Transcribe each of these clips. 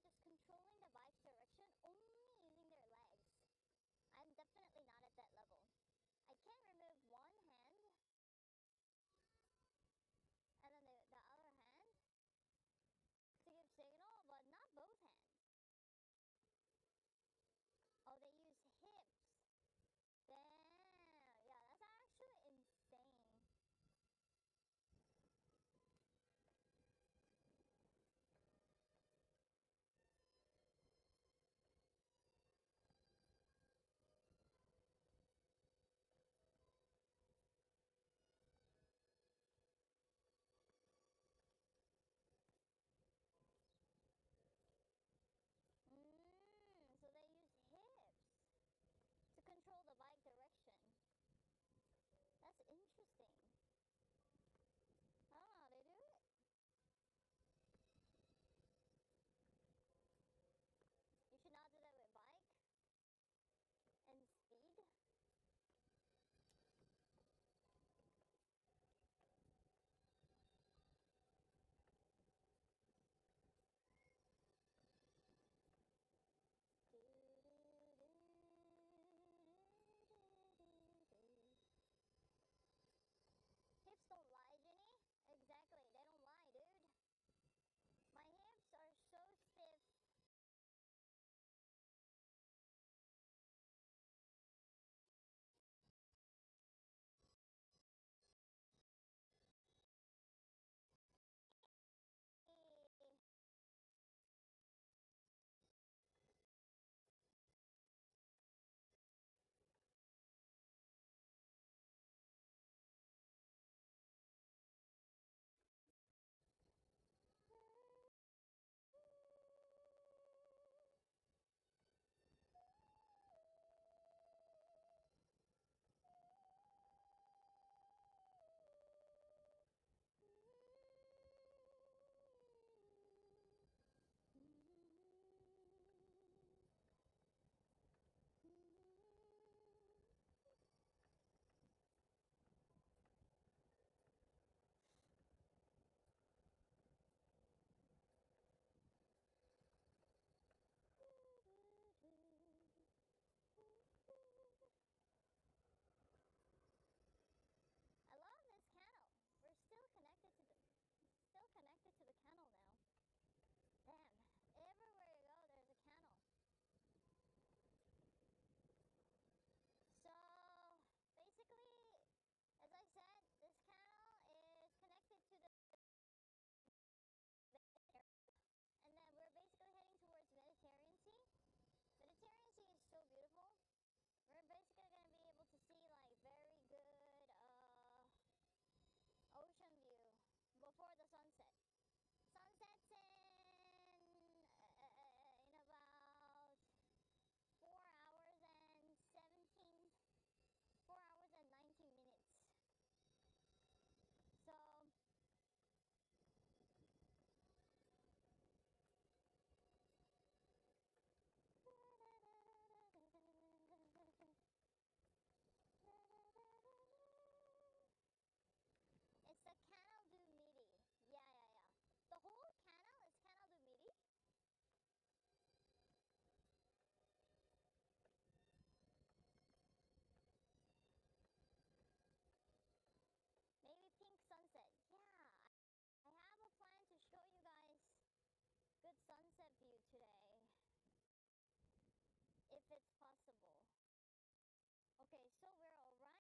just controlling the bike's direction only using their legs. I'm definitely not at that level. I can remove one hand and then the other hand to give signal, but not both hands. Oh, they use hips. Damn, yeah, that's actually insane. So they use hips to control the bike direction. That's interesting. I don't know how they do it. You should not do that with bike and speed. Hips don't lie, Jenny. Exactly, they don't lie, dude. My hips are so stiff. I love this canal. We're still connected to the canal now. Damn, everywhere you go, there's a canal. So basically, as I said, this canal is connected to the and then we're basically heading towards Mediterranean Sea. Mediterranean Sea is so beautiful. We're basically gonna be able to see like very good ocean view before the sunset. Sunset's in about 4 hours and 19 minutes. So it's the Canal du Midi. Yeah. The whole canal is Canal du Midi? Maybe pink sunset. Yeah, I have a plan to show you guys good sunset view today. If it's possible. Okay, so we're arriving.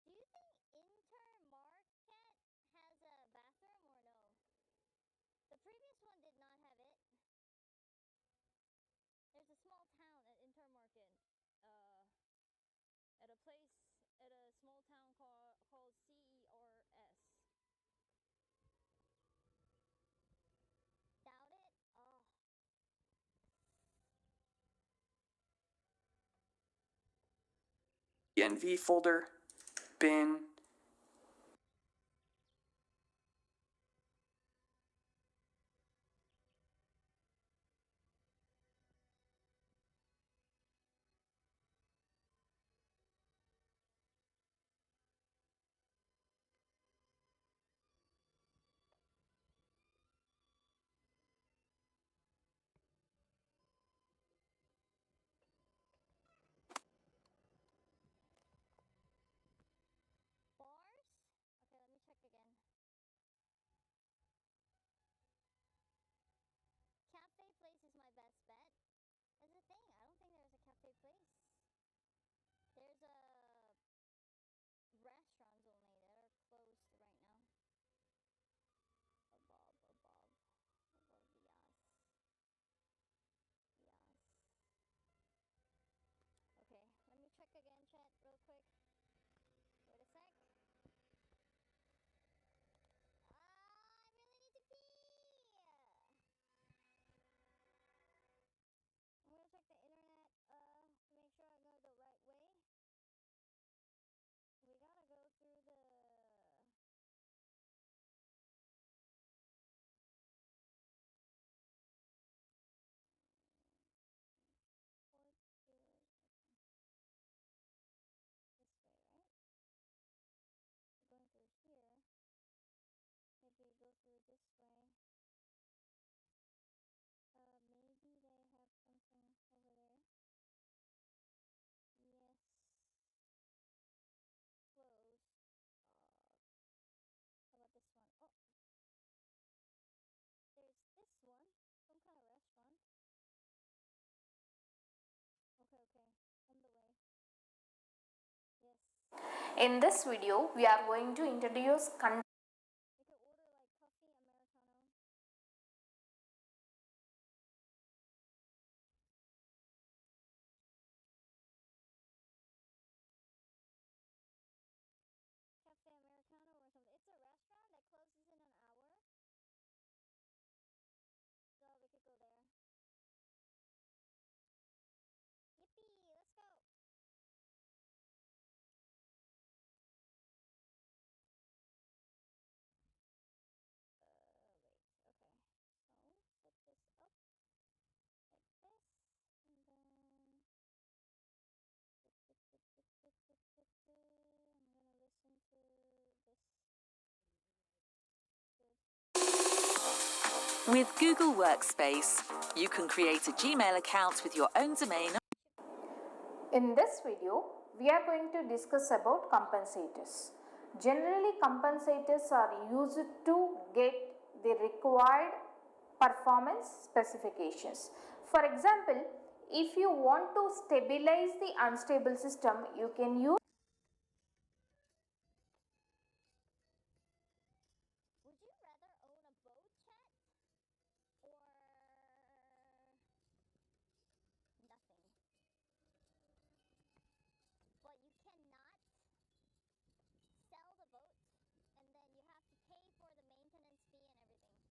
Do you think Intermarket has a bathroom or no? The previous one did not have it. There's a small town at Intermarket. At a place, at a small town called CERS. Doubt it? Oh. env folder, bin, place. There's restaurants only that are closed right now. Above, yes. Yes. Okay, let me check again, chat, real quick. Wait a sec. I really need to pee! I'm gonna check the internet, to make sure I go the right way. We gotta go through the... Port to... Okay. This way, right? We're going through here. Maybe go through this way. Maybe they have something over there. Yes. Close. How about this one? Oh! There's this one. Some kind of restaurant. Okay. On the way. Yes. In this video, we are going to introduce You could order like coffee, Americano. Cafe Americano or something. It's a restaurant that closes in an hour. So we could go there. Yippee! Let's go! Wait. Okay. So, put this up like this. And then... I'm gonna listen to this. Good. With Google Workspace, you can create a Gmail account with your own domain. In this video, we are going to discuss about compensators. Generally, compensators are used to get the required performance specifications. For example, if you want to stabilize the unstable system, you can use. Would you rather own a boat, chat? Or... nothing? But you cannot sell the boat, and then you have to pay for the maintenance fee and everything.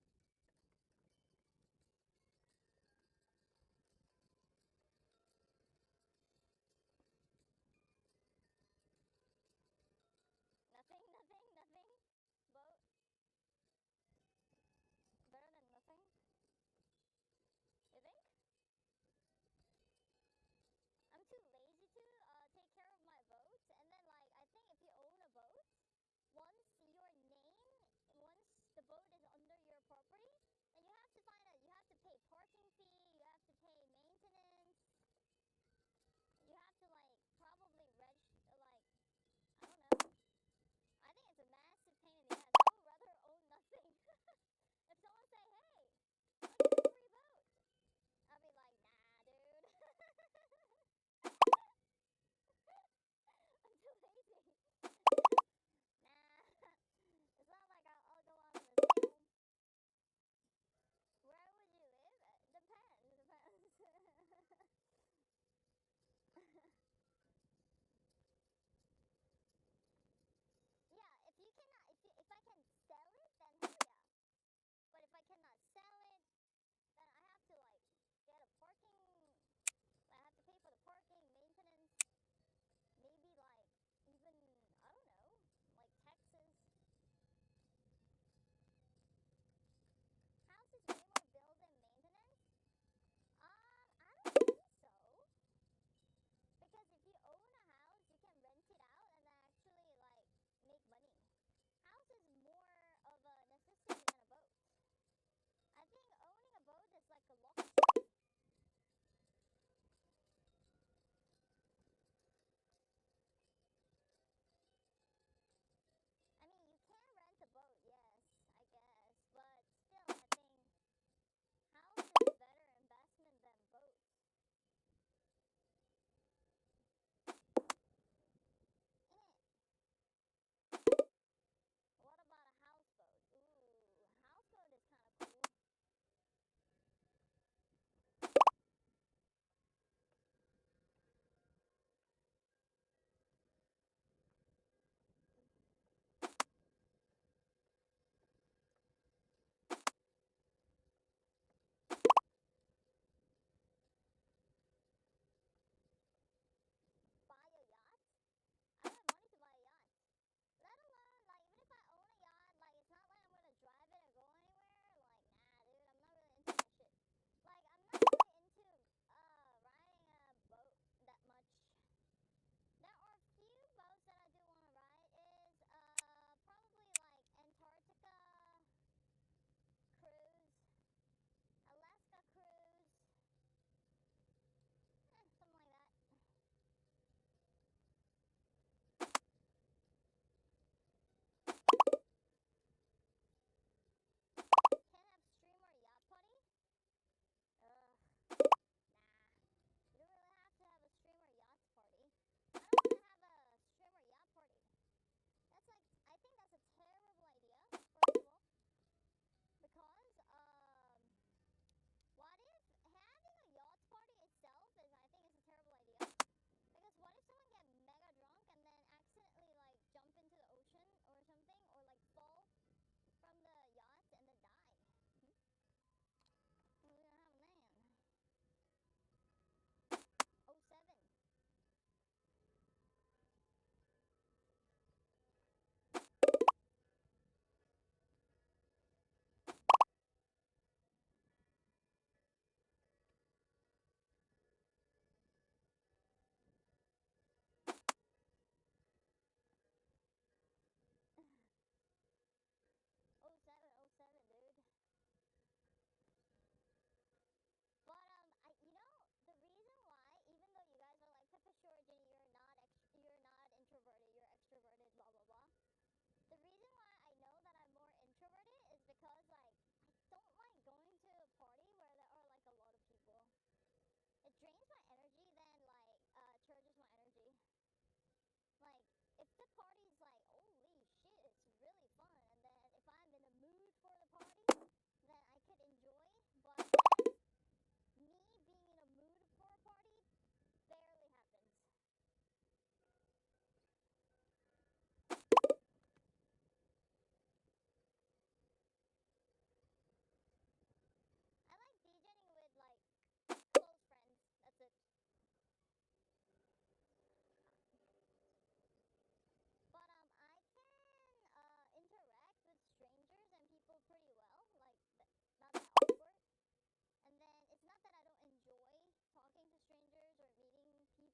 Nothing? Boat? Better than nothing? You think? I'm too lazy to take care of my boat, and then like I think if you own a boat, once once the boat is under your property, then you have to pay parking fee, you have to pay maintenance, you have to like probably register, like I don't know. I think it's a massive pain in the ass. I would rather own nothing. If someone say, hey, I'll give you a free boat, I'll be like, nah, dude. I'm too lazy. Nah. It's not like I'll go on the sail. Where would you live? Depends. Yeah, if I can sell it, then hell yeah. But if I cannot sell it, then I have to like get a parking. I have to pay for the parking, maintenance, maybe like even I don't know, like taxes. House is way more bills than maintenance. I don't think so. Because if you own a house, you can rent it out and then actually like make money. House is more of a necessity than a boat. I think owning a boat is like a luxury. I mean, you can rent a boat, yes, I guess, but still, I think house is a better investment than boat.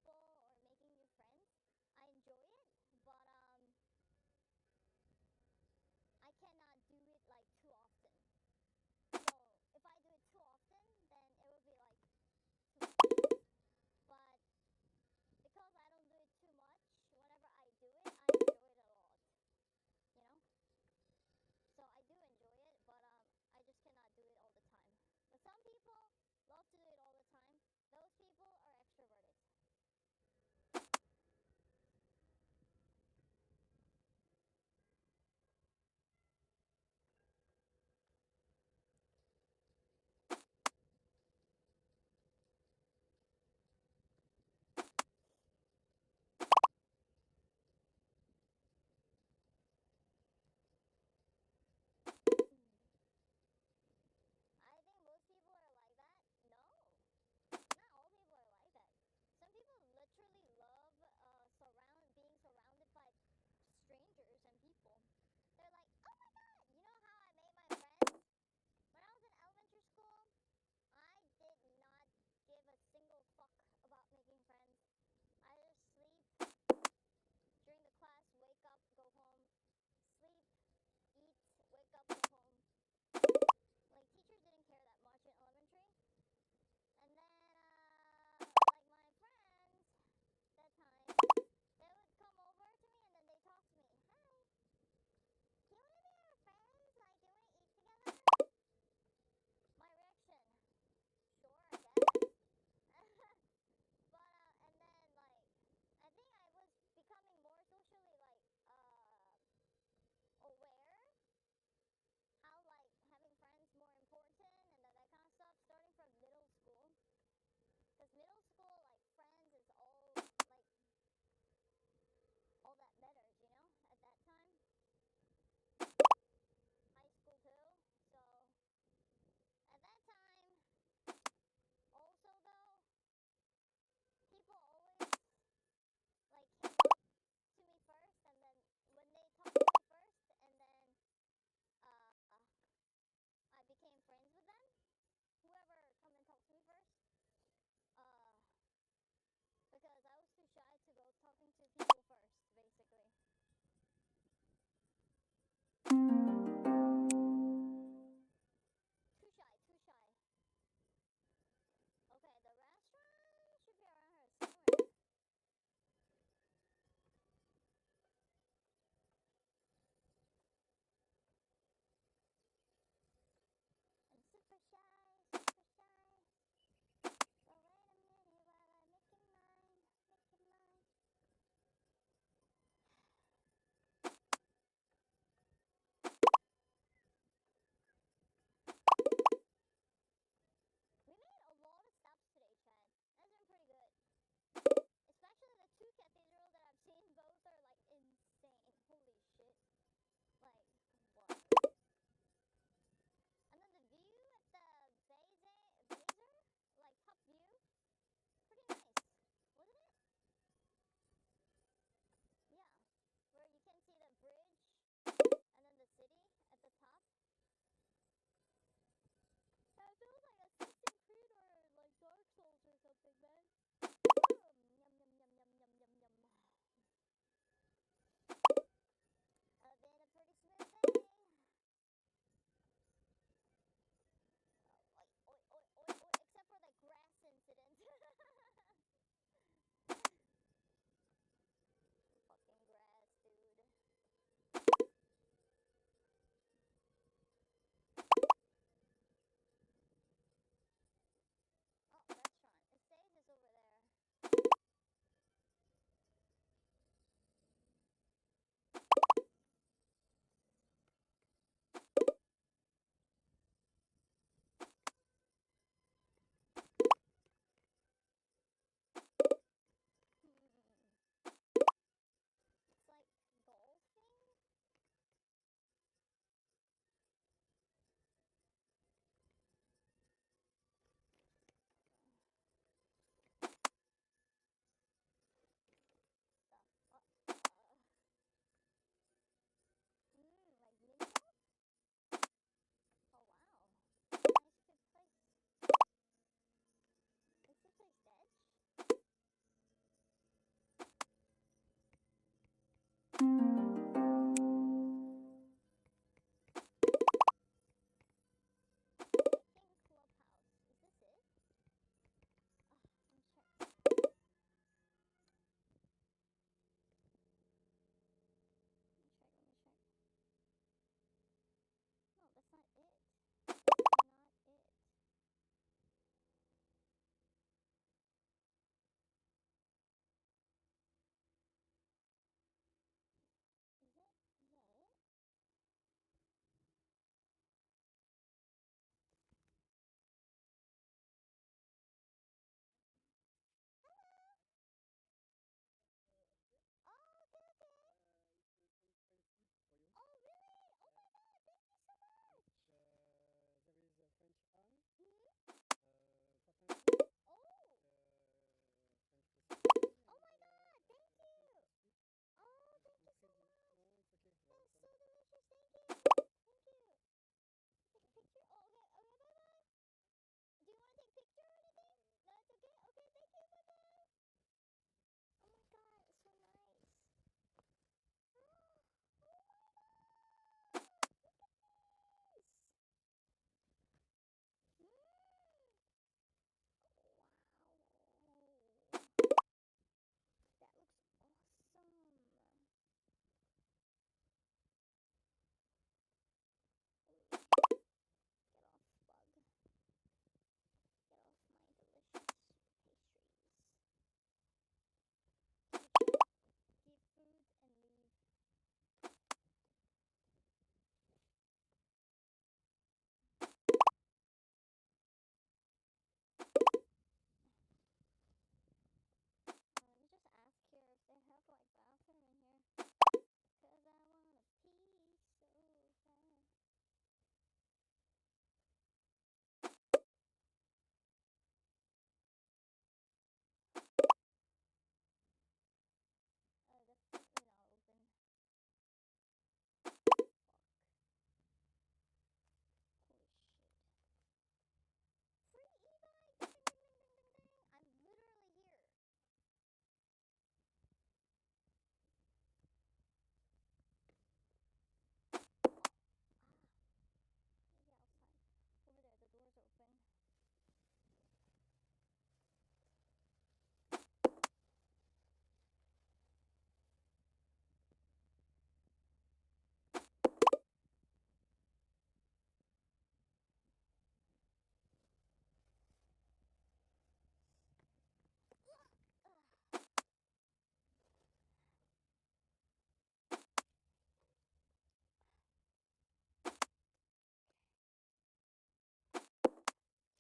people or making new friends. I enjoy it, but I cannot do it like too often. So if I do it too often, then it would be like too much. But because I don't do it too much, whenever I do it, I enjoy it a lot. You know? So I do enjoy it, but I just cannot do it all the time. But some people love to do it all the time. Those people are extroverted. I think most people are like that. No, not all people are like that. Some people literally love being surrounded by strangers and people. They're like, oh my god, you know how I made my friends? When I was in elementary school, I did not give a single fuck about making friends. I just sleep during the class, wake up, go home, sleep, eat, wake up, go home. Like teachers didn't care that much in elementary. And then, like my friends, that time, they would come over to me and then they talk to me. Hi, do you want to be our friends? Like, do you want to eat together? My reaction, sure, I guess. But, and then, like, I think I was becoming more socially, like, aware how, like, having friends more important and that kind of stuff starting from middle school. Because middle school, like, friends is like, all that matters, you know, at that time. High school too. So at that time, also though, people always like came up to me first, and then when they talked to me first, and then uh, I became friends with them. Whoever come and talk to me first, Clubhouse. Is this it? Oh, I'm sure. Let me check. No, that's not it. Not it. Is it yet? Hello. Oh, okay. Oh, really? Oh my God! Thank you so much. There is a French ham, Hmm. patin, Oh. French Oh my God! Thank you. Oh, thank you so much. No, it's okay. That's Welcome. so delicious. Thank you. Thank you. Take a picture. Oh, okay. Okay. Bye bye. Do you want to take a picture or anything? No, it's okay. Okay. Thank you. Bye bye. Oh my God! It's so nice. Oh my God! Look at this. Wow. That looks awesome. Ooh, get off, bug. Get off my delicious pastries. Give food and leave. Let me just ask here if they have like bathroom in here. Cause I wanna pee so bad. Definitely not open. Fuck.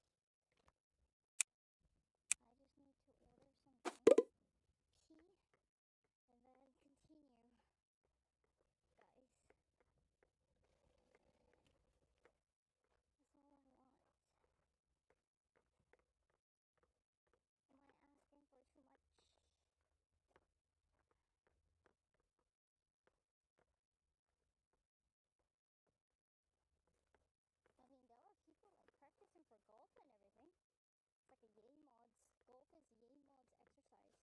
Holy shit. Free e-bike! Ding, ding, ding, ding, ding, ding. I'm literally here. Oh, maybe outside. Over there, the door's open. Ugh. I just need to order some tea and then continue, guys. That's all I want. Am I asking for too much? I mean, there are people like practicing for golf and everything. It's like a yay mods. Golf is yay mods exercise.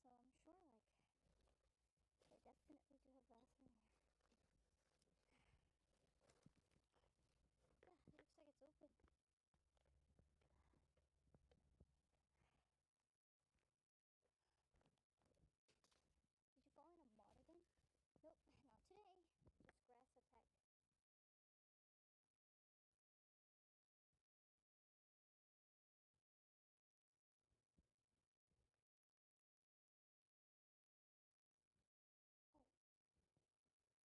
So I'm sure like they definitely do have bathroom here. Yeah, it looks like it's open. Did you fall in a mod again? Nope, not today. Just grass attack. Oh,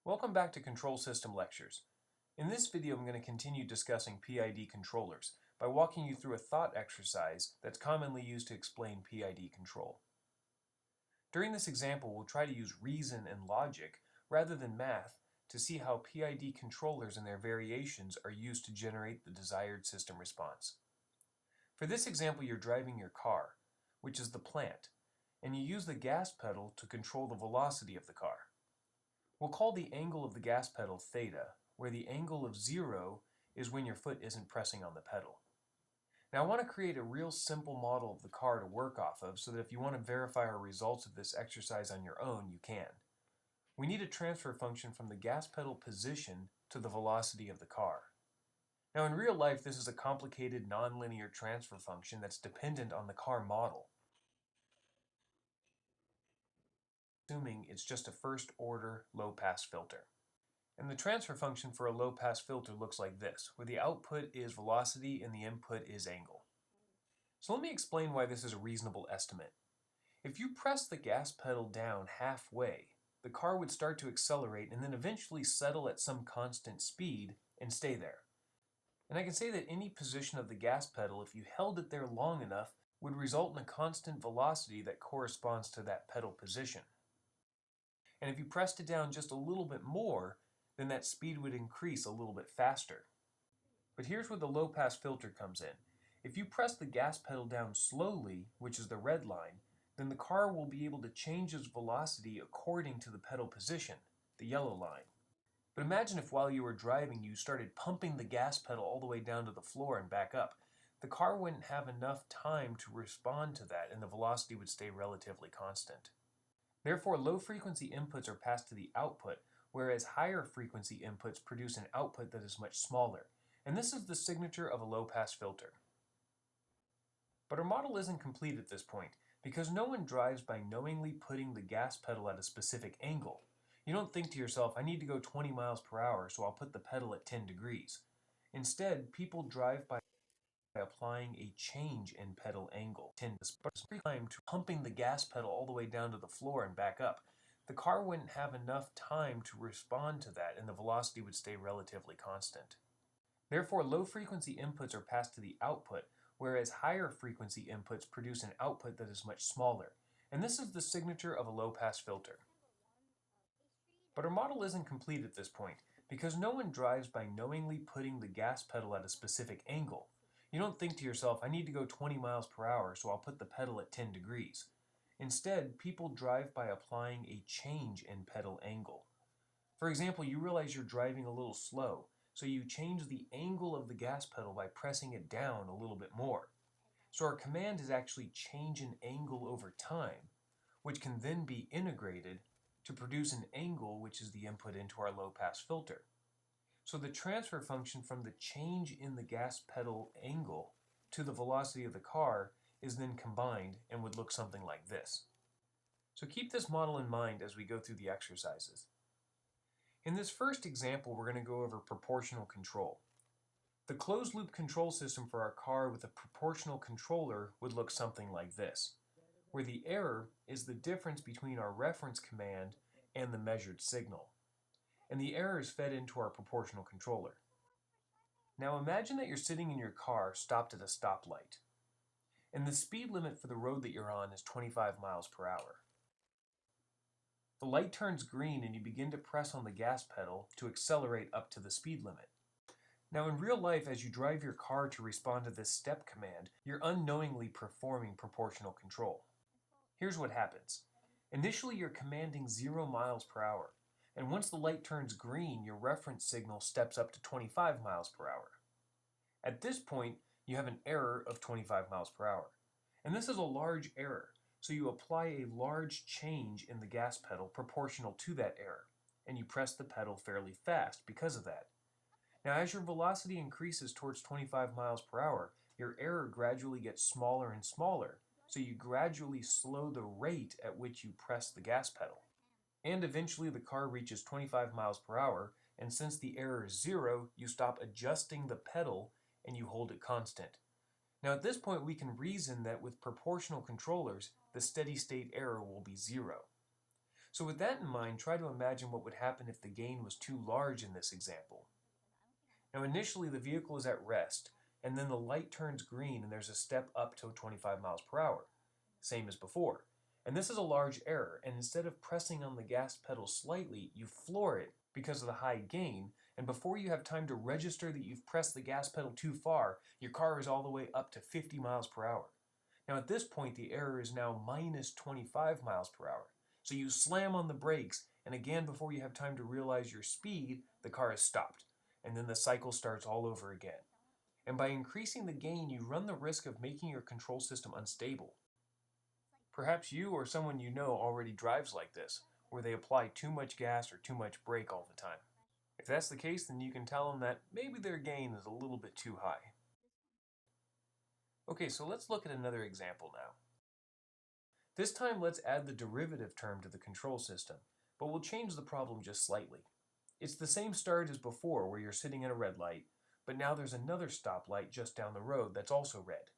Welcome back to Control System Lectures. In this video, I'm going to continue discussing PID controllers by walking you through a thought exercise that's commonly used to explain PID control. During this example, we'll try to use reason and logic rather than math to see how PID controllers and their variations are used to generate the desired system response. For this example, you're driving your car, which is the plant, and you use the gas pedal to control the velocity of the car. We'll call the angle of the gas pedal theta, where the angle of 0 is when your foot isn't pressing on the pedal. Now I want to create a real simple model of the car to work off of so that if you want to verify our results of this exercise on your own, you can. We need a transfer function from the gas pedal position to the velocity of the car. Now in real life, this is a complicated nonlinear transfer function that's dependent on the car model, assuming it's just a first-order low-pass filter. And the transfer function for a low-pass filter looks like this, where the output is velocity and the input is angle. So let me explain why this is a reasonable estimate. If you press the gas pedal down halfway, the car would start to accelerate and then eventually settle at some constant speed and stay there. And I can say that any position of the gas pedal, if you held it there long enough, would result in a constant velocity that corresponds to that pedal position. And if you pressed it down just a little bit more, then that speed would increase a little bit faster. But here's where the low-pass filter comes in. If you press the gas pedal down slowly, which is the red line, then the car will be able to change its velocity according to the pedal position, the yellow line. But imagine if while you were driving you started pumping the gas pedal all the way down to the floor and back up. The car wouldn't have enough time to respond to that and the velocity would stay relatively constant. Therefore, low-frequency inputs are passed to the output, whereas higher frequency inputs produce an output that is much smaller. And this is the signature of a low-pass filter. But our model isn't complete at this point, because no one drives by knowingly putting the gas pedal at a specific angle. You don't think to yourself, I need to go 20 miles per hour, so I'll put the pedal at 10 degrees. Instead, people drive by applying a change in pedal angle. Time to pumping the gas pedal all the way down to the floor and back up. The car wouldn't have enough time to respond to that and the velocity would stay relatively constant. Therefore, low-frequency inputs are passed to the output, whereas higher frequency inputs produce an output that is much smaller. And this is the signature of a low-pass filter. But our model isn't complete at this point, because no one drives by knowingly putting the gas pedal at a specific angle. You don't think to yourself, I need to go 20 miles per hour, so I'll put the pedal at 10 degrees. Instead, people drive by applying a change in pedal angle. For example, you realize you're driving a little slow, so you change the angle of the gas pedal by pressing it down a little bit more. So our command is actually change in angle over time, which can then be integrated to produce an angle which is the input into our low-pass filter. So the transfer function from the change in the gas pedal angle to the velocity of the car is then combined and would look something like this. So keep this model in mind as we go through the exercises. In this first example, we're going to go over proportional control. The closed-loop control system for our car with a proportional controller would look something like this, where the error is the difference between our reference command and the measured signal. And the error is fed into our proportional controller. Now imagine that you're sitting in your car stopped at a stoplight, and the speed limit for the road that you're on is 25 miles per hour. The light turns green and you begin to press on the gas pedal to accelerate up to the speed limit. Now in real life, as you drive your car to respond to this step command, you're unknowingly performing proportional control. Here's what happens. Initially you're commanding 0 miles per hour, and once the light turns green, your reference signal steps up to 25 miles per hour. At this point, you have an error of 25 miles per hour. And this is a large error, so you apply a large change in the gas pedal proportional to that error, and you press the pedal fairly fast because of that. Now, as your velocity increases towards 25 miles per hour, your error gradually gets smaller and smaller, so you gradually slow the rate at which you press the gas pedal. And eventually the car reaches 25 miles per hour, and since the error is 0, you stop adjusting the pedal and you hold it constant. Now at this point we can reason that with proportional controllers, the steady state error will be 0. So with that in mind, try to imagine what would happen if the gain was too large in this example. Now initially the vehicle is at rest, and then the light turns green and there's a step up to 25 miles per hour, same as before. And this is a large error, and instead of pressing on the gas pedal slightly, you floor it because of the high gain, and before you have time to register that you've pressed the gas pedal too far, your car is all the way up to 50 miles per hour. Now at this point the error is now minus 25 miles per hour. So you slam on the brakes, and again before you have time to realize your speed, the car is stopped, and then the cycle starts all over again. And by increasing the gain, you run the risk of making your control system unstable. Perhaps you or someone you know already drives like this, where they apply too much gas or too much brake all the time. If that's the case, then you can tell them that maybe their gain is a little bit too high. Okay, so let's look at another example now. This time let's add the derivative term to the control system, but we'll change the problem just slightly. It's the same start as before where you're sitting at a red light, but now there's another stoplight just down the road that's also red.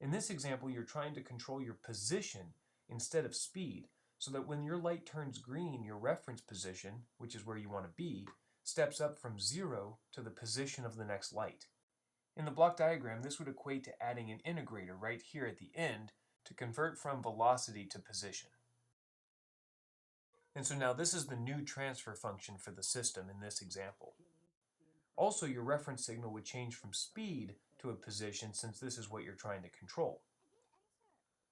In this example, you're trying to control your position instead of speed, so that when your light turns green, your reference position, which is where you want to be, steps up from 0 to the position of the next light. In the block diagram, this would equate to adding an integrator right here at the end to convert from velocity to position. And so now this is the new transfer function for the system in this example. Also, your reference signal would change from speed to a position since this is what you're trying to control.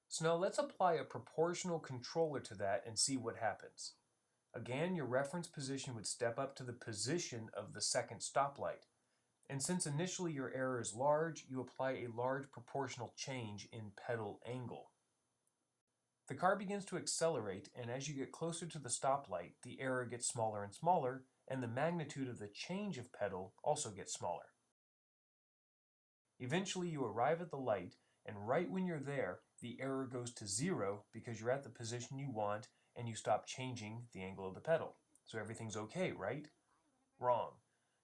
So now let's apply a proportional controller to that and see what happens. Again, your reference position would step up to the position of the second stoplight. And since initially your error is large, you apply a large proportional change in pedal angle. The car begins to accelerate, and as you get closer to the stoplight, the error gets smaller and smaller, and the magnitude of the change of pedal also gets smaller. Eventually you arrive at the light, and right when you're there, the error goes to 0 because you're at the position you want and you stop changing the angle of the pedal. So everything's okay, right? Wrong.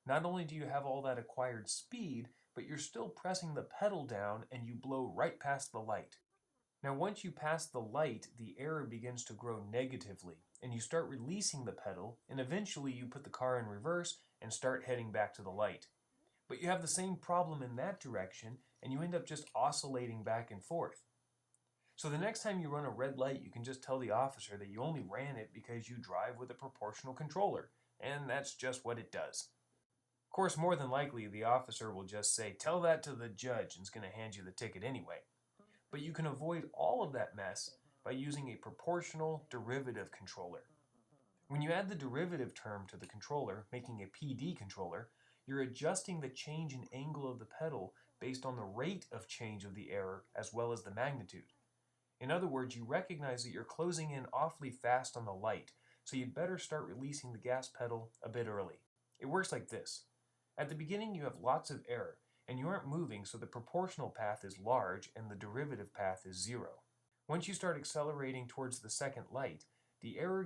Not only do you have all that acquired speed, but you're still pressing the pedal down and you blow right past the light. Now once you pass the light, the error begins to grow negatively, and you start releasing the pedal, and eventually you put the car in reverse and start heading back to the light. But you have the same problem in that direction, and you end up just oscillating back and forth. So the next time you run a red light, you can just tell the officer that you only ran it because you drive with a proportional controller, and that's just what it does. Of course, more than likely, the officer will just say, "Tell that to the judge," and is going to hand you the ticket anyway. But you can avoid all of that mess by using a proportional derivative controller. When you add the derivative term to the controller, making a PD controller, you're adjusting the change in angle of the pedal based on the rate of change of the error as well as the magnitude. In other words, you recognize that you're closing in awfully fast on the light, so you'd better start releasing the gas pedal a bit early. It works like this. At the beginning you have lots of error, and you aren't moving, so the proportional path is large and the derivative path is 0. Once you start accelerating towards the second light, the error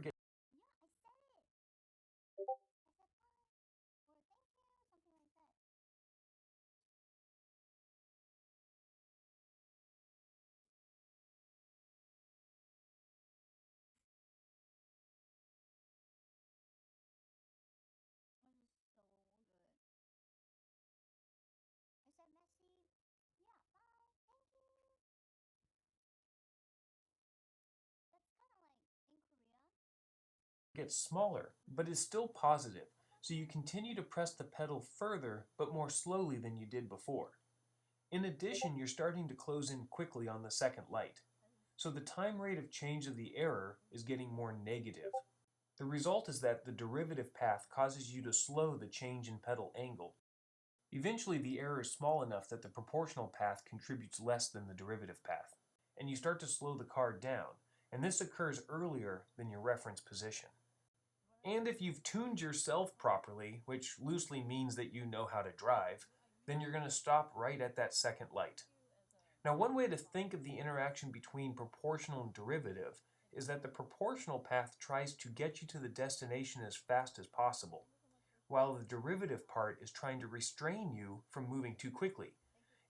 gets smaller, but is still positive, so you continue to press the pedal further but more slowly than you did before. In addition, you're starting to close in quickly on the second light, so the time rate of change of the error is getting more negative. The result is that the derivative path causes you to slow the change in pedal angle. Eventually the error is small enough that the proportional path contributes less than the derivative path, and you start to slow the car down, and this occurs earlier than your reference position. And if you've tuned yourself properly, which loosely means that you know how to drive, then you're going to stop right at that second light. Now, one way to think of the interaction between proportional and derivative is that the proportional path tries to get you to the destination as fast as possible, while the derivative part is trying to restrain you from moving too quickly.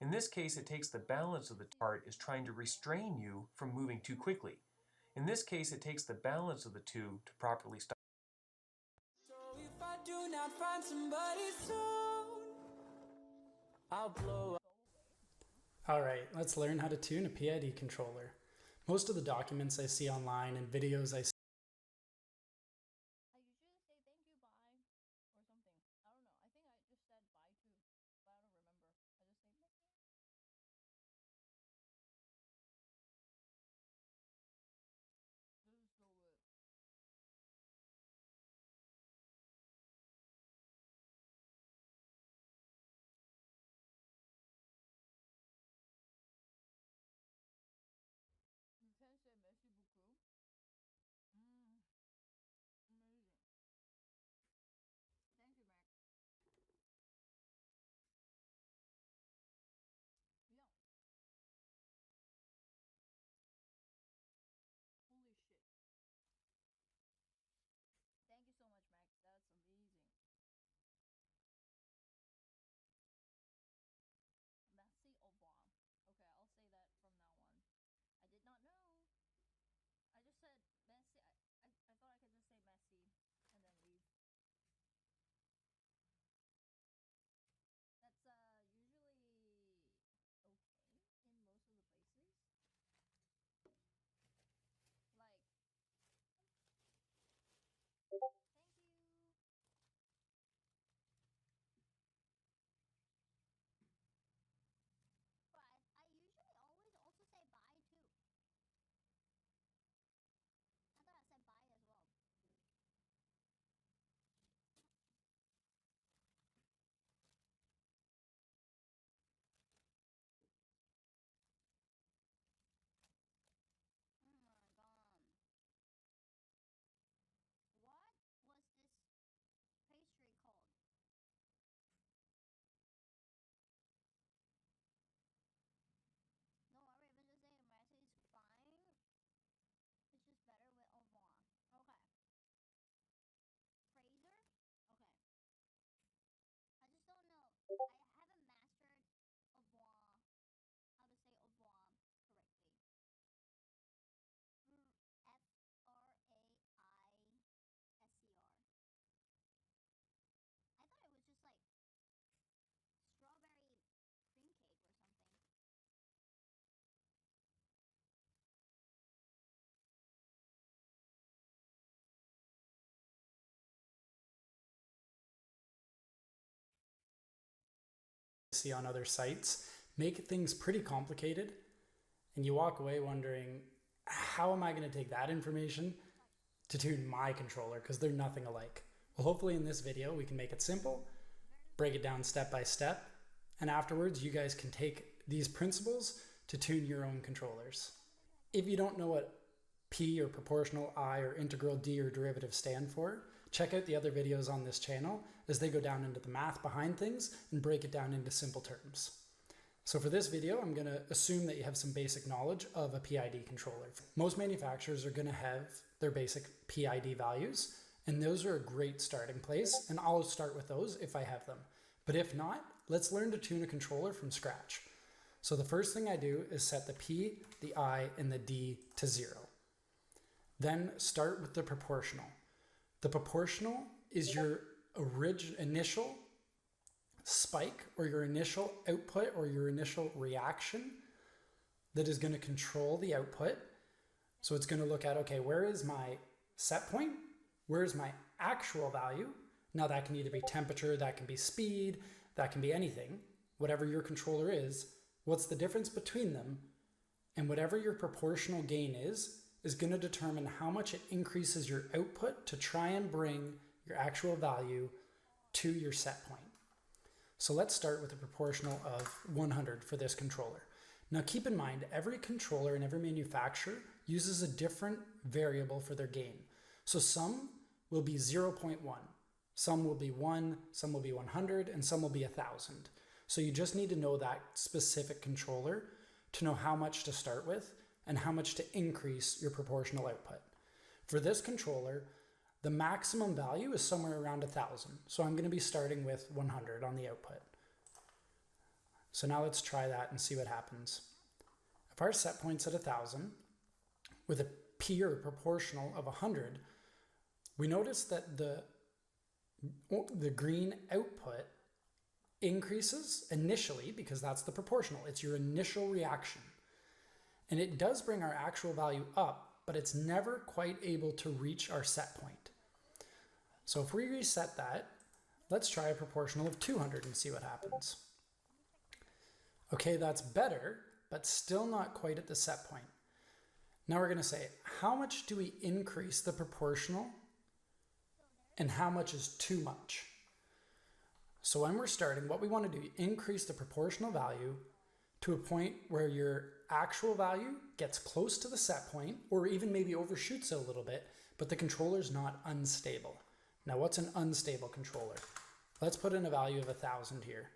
In this case, it takes the balance of the part is trying to restrain you from moving too quickly. In this case, it takes the balance of the two to properly stop. So if I do not find somebody soon, I'll blow up. Alright, let's learn how to tune a PID controller. Most of the documents I see online and videos I see I usually say thank you, bye, or something. I don't know. I think I just said bye too, but I don't remember. I just say Mickey. This is so good. You can say merci beaucoup. Amazing. Thank you, Mac. Yeah. Holy shit. Thank you so much, Mac. That's amazing. Merci au revoir. Okay, I'll say that from now on. I did not know. I just said merci. I thought I could just say merci and then leave. That's usually okay in most of the places. Like, thank you. But I usually always also say bye too. I thought I said bye as well. Oh my god. What was this pastry called? No worry, if it's just saying merci is fine. It's just better with au revoir. Okay. Fraser? Okay. I just don't know. I haven't mastered au revoir, how to say au revoir correctly. Fraiser. I thought it was just like strawberry cream cake or something. see on other sites make things pretty complicated, and you walk away wondering, how am I going to take that information to tune my controller, because they're nothing alike. Well, hopefully in this video we can make it simple, break it down step by step, and afterwards you guys can take these principles to tune your own controllers. If you don't know what P or proportional, I or integral, D or derivative stand for, check out the other videos on this channel as they go down into the math behind things and break it down into simple terms. So for this video, I'm going to assume that you have some basic knowledge of a PID controller. Most manufacturers are going to have their basic PID values, and those are a great starting place, and I'll start with those if I have them. But if not, let's learn to tune a controller from scratch. So the first thing I do is set the P, the I, and the D to 0. Then start with the proportional. The proportional is your initial spike or your initial output or your initial reaction that is going to control the output. So it's going to look at, okay, where is my set point? Where is my actual value? Now that can either be temperature, that can be speed, that can be anything. Whatever your controller is, what's the difference between them? And whatever your proportional gain is going to determine how much it increases your output to try and bring your actual value to your set point. So let's start with a proportional of 100 for this controller. Now keep in mind, every controller and every manufacturer uses a different variable for their gain. So some will be 0.1, some will be 1, some will be 100, and some will be 1,000. So you just need to know that specific controller to know how much to start with and how much to increase your proportional output. For this controller, the maximum value is somewhere around 1,000. So I'm going to be starting with 100 on the output. So now let's try that and see what happens. If our set point's at 1,000, with a P or proportional of 100, we notice that the green output increases initially because that's the proportional. It's your initial reaction. And it does bring our actual value up, but it's never quite able to reach our set point. So if we reset that, let's try a proportional of 200 and see what happens. Okay, that's better, but still not quite at the set point. Now we're going to say, how much do we increase the proportional and how much is too much? So when we're starting, what we want to do, increase the proportional value to a point where your actual value gets close to the set point, or even maybe overshoots it a little bit, but the controller's not unstable. Now what's an unstable controller? Let's put in a value of 1,000 here.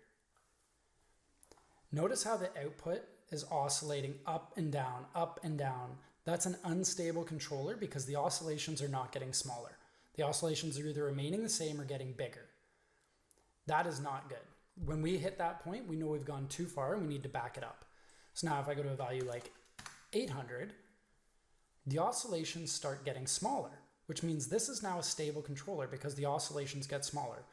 Notice how the output is oscillating up and down, up and down. That's an unstable controller because the oscillations are not getting smaller. The oscillations are either remaining the same or getting bigger. That is not good. When we hit that point, we know we've gone too far and we need to back it up. So now if I go to a value like 800, the oscillations start getting smaller, which means this is now a stable controller because the oscillations get smaller.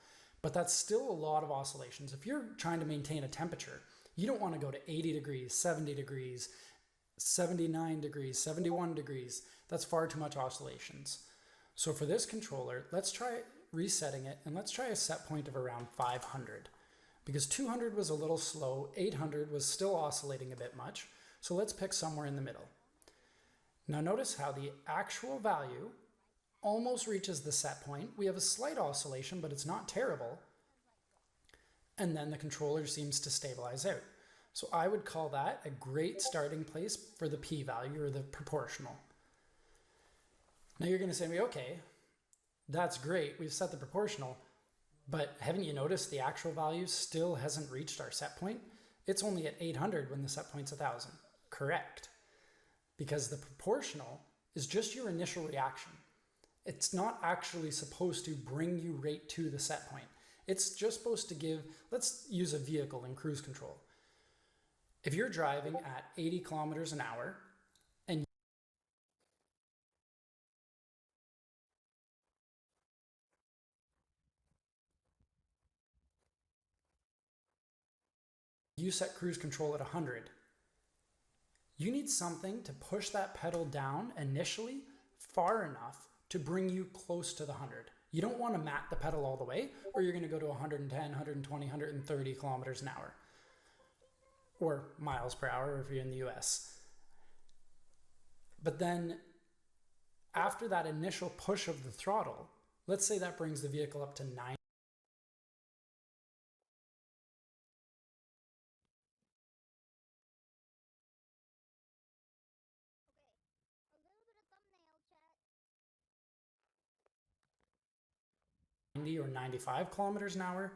But that's still a lot of oscillations. If you're trying to maintain a temperature, you don't want to go to 80 degrees, 70 degrees, 79 degrees, 71 degrees. That's far too much oscillations. So for this controller, let's try resetting it and let's try a set point of around 500. Because 200 was a little slow, 800 was still oscillating a bit much. So let's pick somewhere in the middle. Now notice how the actual value almost reaches the set point. We have a slight oscillation, but it's not terrible. And then the controller seems to stabilize out. So I would call that a great starting place for the p-value or the proportional. Now you're going to say to me, okay, that's great. We've set the proportional, but haven't you noticed the actual value still hasn't reached our set point? It's only at 800 when the set point's 1,000. Correct. Because the proportional is just your initial reaction. It's not actually supposed to bring you right to the set point. It's just supposed to give, let's use a vehicle in cruise control. If you're driving at 80 kilometers an hour and you set cruise control at 100, you need something to push that pedal down initially far enough to bring you close to the 100. You don't want to mat the pedal all the way, or you're going to go to 110, 120, 130 kilometers an hour. Or miles per hour if you're in the US. But then after that initial push of the throttle, let's say that brings the vehicle up to 9. Or 95 kilometers an hour,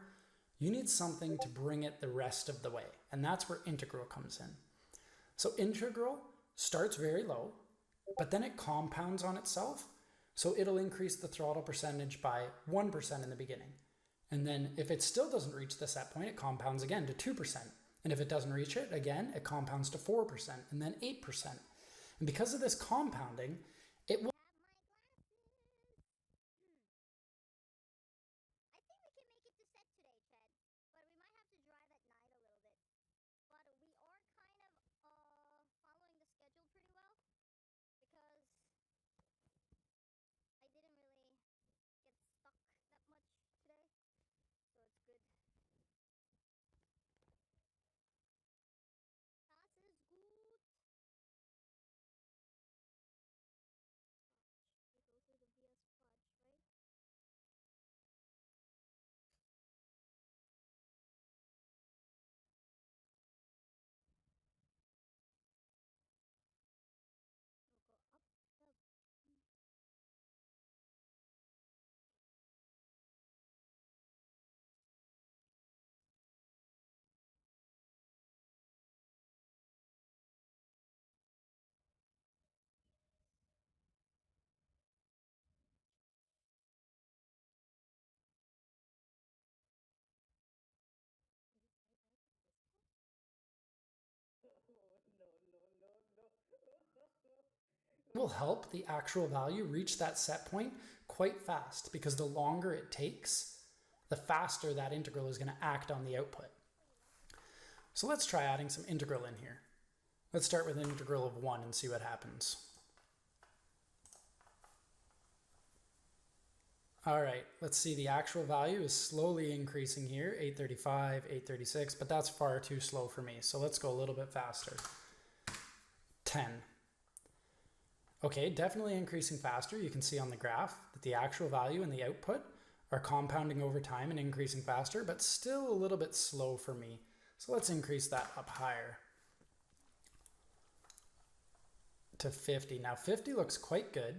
you need something to bring it the rest of the way. And that's where integral comes in. So integral starts very low, but then it compounds on itself. So it'll increase the throttle percentage by 1% in the beginning. And then if it still doesn't reach the set point, it compounds again to 2%. And if it doesn't reach it, again, it compounds to 4% and then 8%. And because of this compounding, it will will help the actual value reach that set point quite fast, because the longer it takes, the faster that integral is going to act on the output. So let's try adding some integral in here. Let's start with an integral of 1 and see what happens. All right, let's see, the actual value is slowly increasing here, 835, 836, but that's far too slow for me. So let's go a little bit faster. 10. Okay, definitely increasing faster. You can see on the graph that the actual value and the output are compounding over time and increasing faster, but still a little bit slow for me. So let's increase that up higher to 50. Now 50 looks quite good.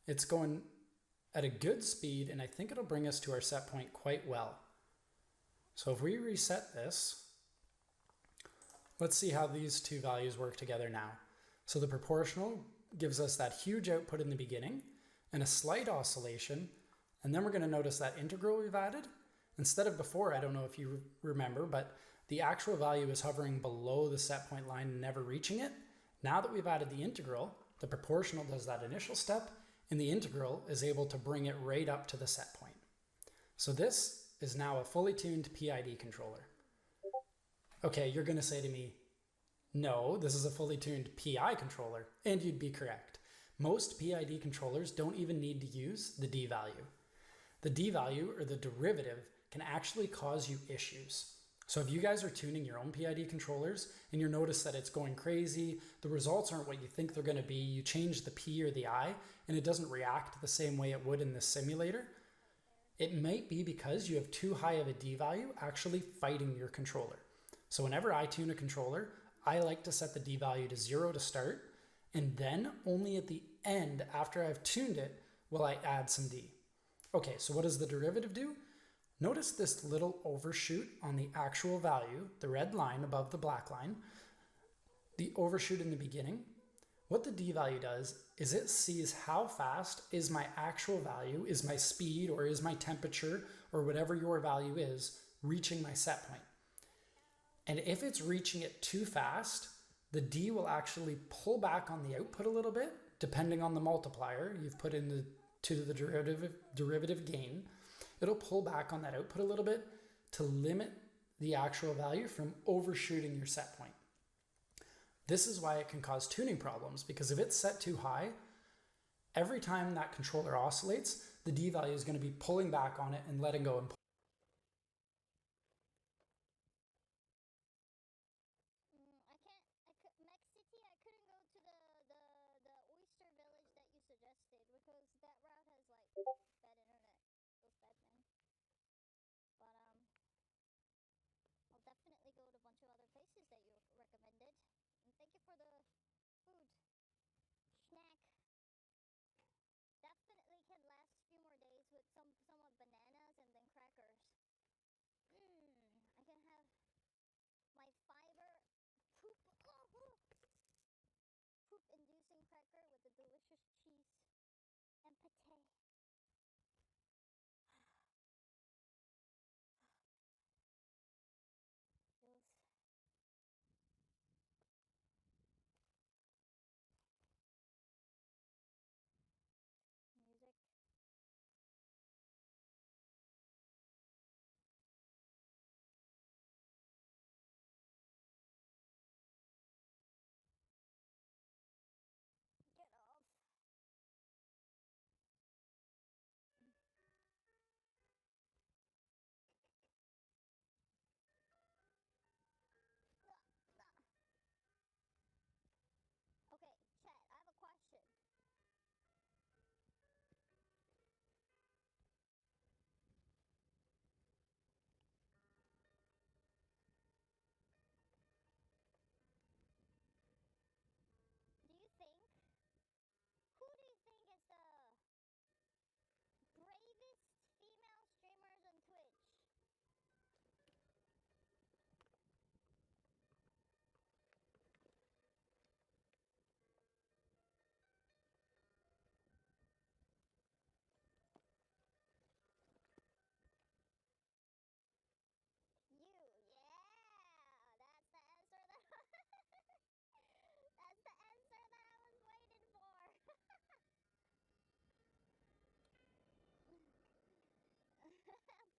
It's going at a good speed, and I think it'll bring us to our set point quite well. So if we reset this, let's see how these two values work together now. So the proportional gives us that huge output in the beginning and a slight oscillation, and then we're going to notice that integral we've added. Instead of before, I don't know if you remember, but the actual value is hovering below the set point line and never reaching it. Now that we've added the integral, the proportional does that initial step, and the integral is able to bring it right up to the set point. So this is now a fully tuned PID controller. Okay, you're going to say to me, no, this is a fully tuned PI controller, and you'd be correct. Most PID controllers don't even need to use the D value. The D value, or the derivative, can actually cause you issues. So if you guys are tuning your own PID controllers and you notice that it's going crazy, the results aren't what you think they're going to be, you change the P or the I, and it doesn't react the same way it would in the simulator, it might be because you have too high of a D value actually fighting your controller. So whenever I tune a controller, I like to set the D value to 0 to start, and then only at the end, after I've tuned it, will I add some D. Okay, so what does the derivative do? Notice this little overshoot on the actual value, the red line above the black line, the overshoot in the beginning. What the D value does is it sees how fast is my actual value, is my speed, or is my temperature, or whatever your value is, reaching my set point. And if it's reaching it too fast, the D will actually pull back on the output a little bit, depending on the multiplier you've put in the derivative gain. It'll pull back on that output a little bit to limit the actual value from overshooting your set point. This is why it can cause tuning problems, because if it's set too high, every time that controller oscillates, the D value is going to be pulling back on it and letting go and Mexity, I couldn't go to the oyster village that you suggested because that route has like bad internet. It was bad, man. But I'll definitely go to a bunch of other places that you recommended. And thank you for the food. Snack. Definitely can last a few more days with somewhat bananas and then crackers. I can have my fiber poop inducing cracker with the delicious cheese and pate. Feels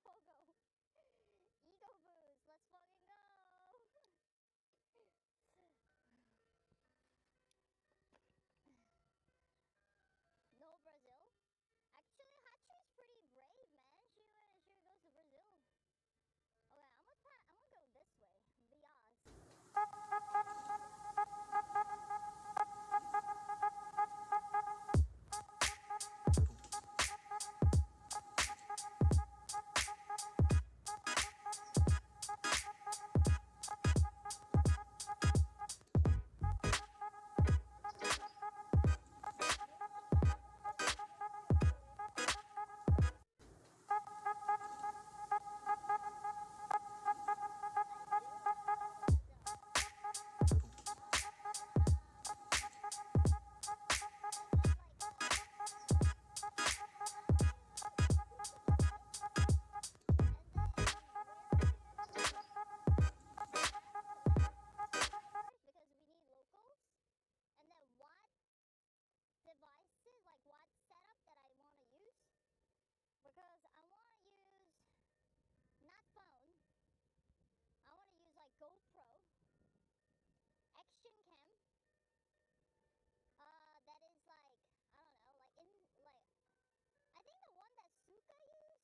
Pogo. Ego boost. Let's fucking go. No Brazil. Actually, Hachi's pretty brave, man. She goes to Brazil. Okay, I'm gonna go this way. Bias. Because we need locals, and then what devices, like what setup that I want to use, because I want to use not phone, I want to use like GoPro, Action Cam, that is like, I don't know, like in, like, I think the one that Suka used,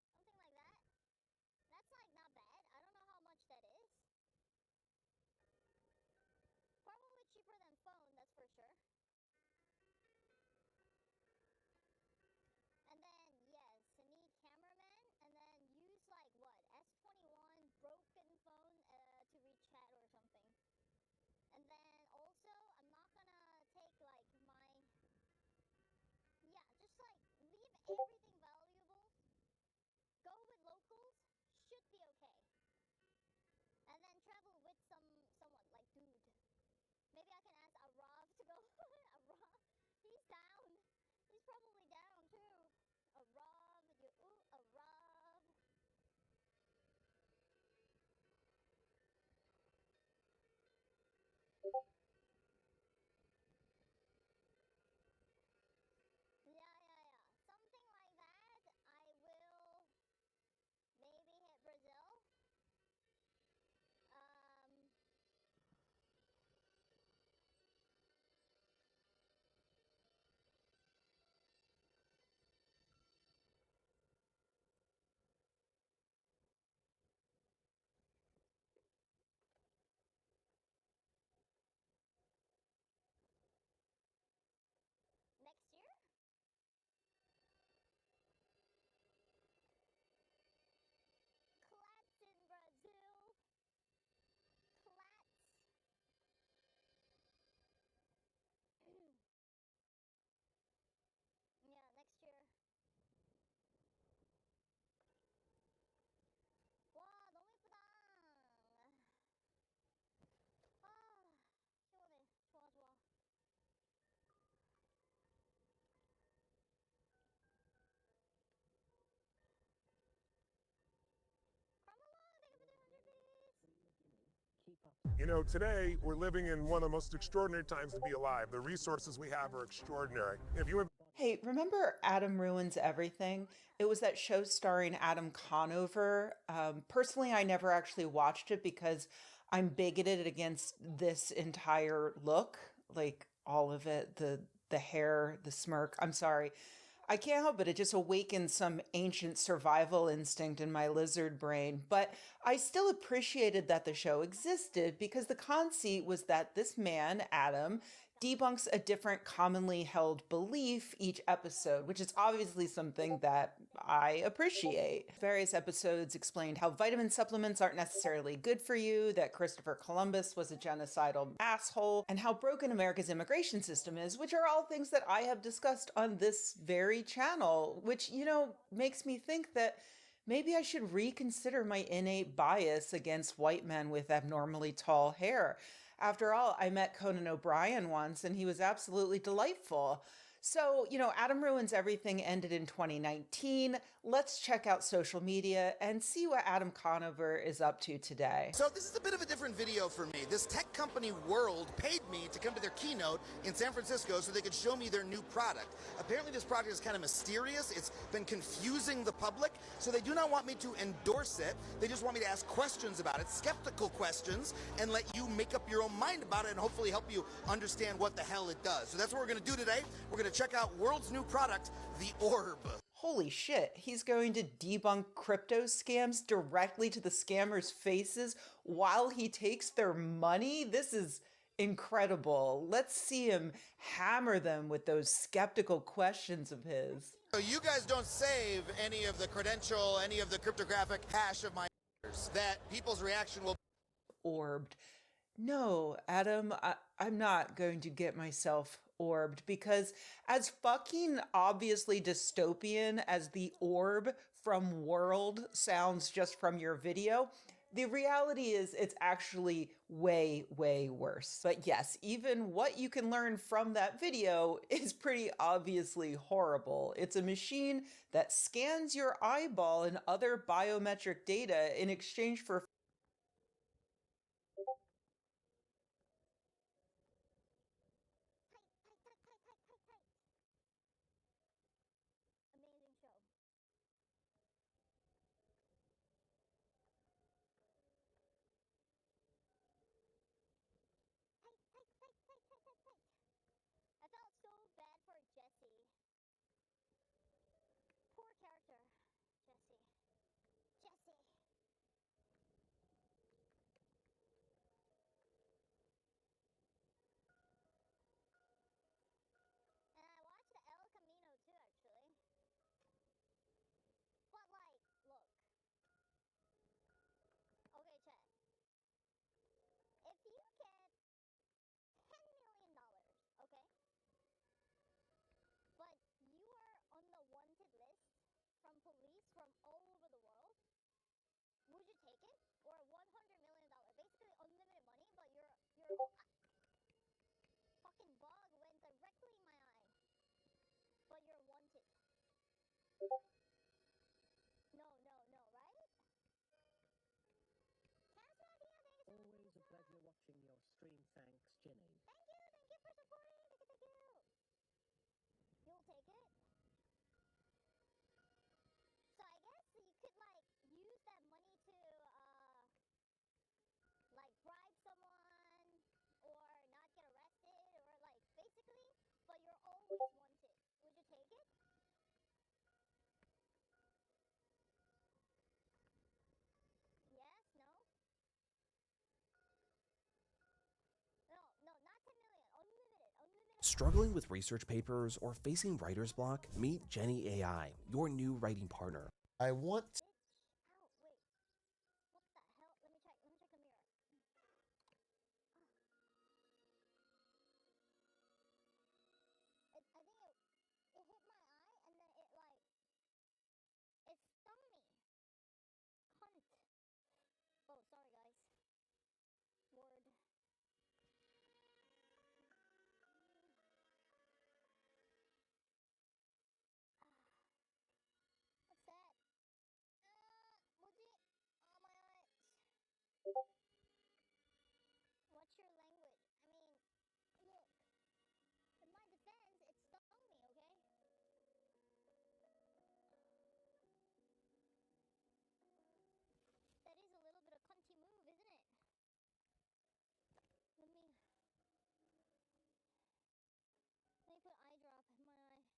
something like that, that's like not bad. I don't know how much that is. Probably cheaper than phone, that's for sure. And then, yes, I need cameraman, and then use like what, S21 broken phone to reach chat or something. And then also, I'm not gonna take like my, yeah, just like leave everything valuable, go with locals, should be okay. And then travel with someone, like dude. Maybe I can ask Arav to go. Arav, he's down. He's probably down too. Arav, Arav. Yeah. Something like that. I will maybe hit Brazil. Next year? Clats in Brazil. Clats. Yeah, next year. 와, 너무 예쁘다. 시원해. 좋아. Carmelo, thank you for 200 bits. You know, today we're living in one of the most extraordinary times to be alive. The resources we have are extraordinary. If you Hey, remember Adam Ruins Everything? It was that show starring Adam Conover. Personally, I never actually watched it because I'm bigoted against this entire look, like all of it, the hair, the smirk. I'm sorry. I can't help it. It just awakens some ancient survival instinct in my lizard brain. But I still appreciated that the show existed because the conceit was that this man, Adam, debunks a different commonly held belief each episode, which is obviously something that I appreciate. Various episodes explained how vitamin supplements aren't necessarily good for you, that Christopher Columbus was a genocidal asshole, and how broken America's immigration system is, which are all things that I have discussed on this very channel, which, makes me think that maybe I should reconsider my innate bias against white men with abnormally tall hair. After all, I met Conan O'Brien once and he was absolutely delightful. So, Adam Ruins Everything ended in 2019. Let's check out social media and see what Adam Conover is up to today. So this is a bit of a different video for me. This tech company World paid me to come to their keynote in San Francisco so they could show me their new product. Apparently this product is kind of mysterious. It's been confusing the public, so they do not want me to endorse it. They just want me to ask questions about it, skeptical questions, and let you make up your own mind about it and hopefully help you understand what the hell it does. So that's what we're going to do today. We're going to check out World's new product, the Orb. Holy shit, he's going to debunk crypto scams directly to the scammers' faces while he takes their money? This is incredible. Let's see him hammer them with those skeptical questions of his. So you guys don't save any of the credential, any of the cryptographic hash of my that people's reaction will Orbed. No, Adam, I'm not going to get myself orbed, because as fucking obviously dystopian as the orb from World sounds just from your video, the reality is it's actually way, way worse. But yes, even what you can learn from that video is pretty obviously horrible. It's a machine that scans your eyeball and other biometric data in exchange for Amazing show. I felt so bad for Jesse. Poor character, Jesse. Jesse. And I watched the El Camino too, actually. But like, look. Okay, chat. If you get $10 million, okay? But you are on the wanted list from police from all over the world, would you take it? Or $100 million, basically unlimited money, but fucking bug went directly in my eye. But you're wanted. No, right? Cass Mafia, thank you so much. Always a pleasure watching your stream. Thanks, Ginny. Thank you for supporting. Thank you. You'll take it? So I guess you could like use that money to like bribe someone or not get arrested or like basically, but you're always wanted. Would you take it? Yes? No? No, not 10 million. Unlimited. Struggling with research papers or facing writer's block? Meet Jenny AI, your new writing partner. I want Ow, wait. What the hell? Let me check the mirror. I think it hit my eye and then it like it stung me. Cunt. Oh, sorry guys. Word. What's that? Muji. Oh, my eyes. What's your language? I mean, look. In my defense, it stung me, okay? That is a little bit of cunty move, isn't it? Let me put eye drop in my eye. Here's my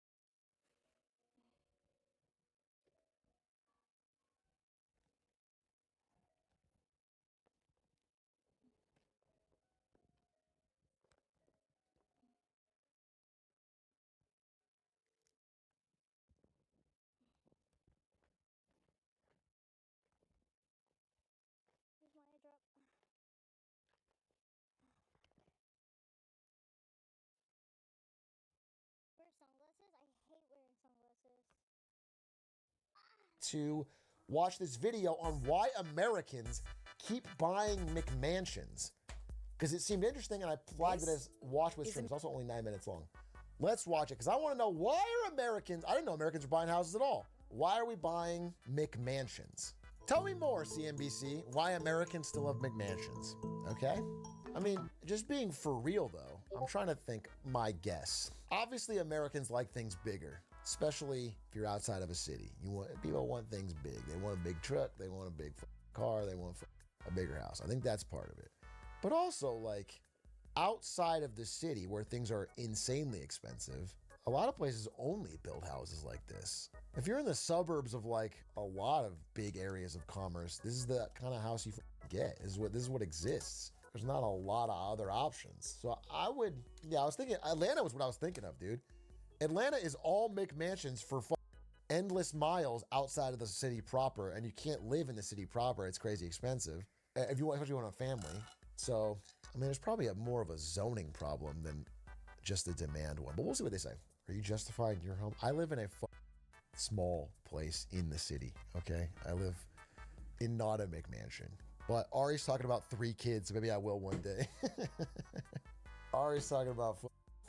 eye drop. Wear sunglasses? I hate wearing sunglasses. to watch this video on why Americans keep buying McMansions. Because it seemed interesting and I flagged it as watch with stream. It's also only 9 minutes long. Let's watch it because I want to know why are Americans, I didn't know Americans were buying houses at all. Why are we buying McMansions? Tell me more, CNBC, why Americans still have McMansions, okay? I mean, just being for real though, I'm trying to think my guess. Obviously, Americans like things bigger, especially if you're outside of a city. People want things big. They want a big truck, they want a big car, they want a bigger house. I think that's part of it. But also, like, outside of the city where things are insanely expensive, a lot of places only build houses like this. If you're in the suburbs of like a lot of big areas of commerce, this is the kind of house you get. This is what exists. There's not a lot of other options. So I was thinking Atlanta was what I was thinking of, dude. Atlanta is all McMansions for endless miles outside of the city proper, and you can't live in the city proper. It's crazy expensive if you want, especially want a family. So I mean, there's probably more of a zoning problem than just a demand one. But we'll see what they say. Are you justifying your home? I live in a small place in the city, okay? I live in not a McMansion. But Ari's talking about 3 kids, so maybe I will one day. Ari's talking about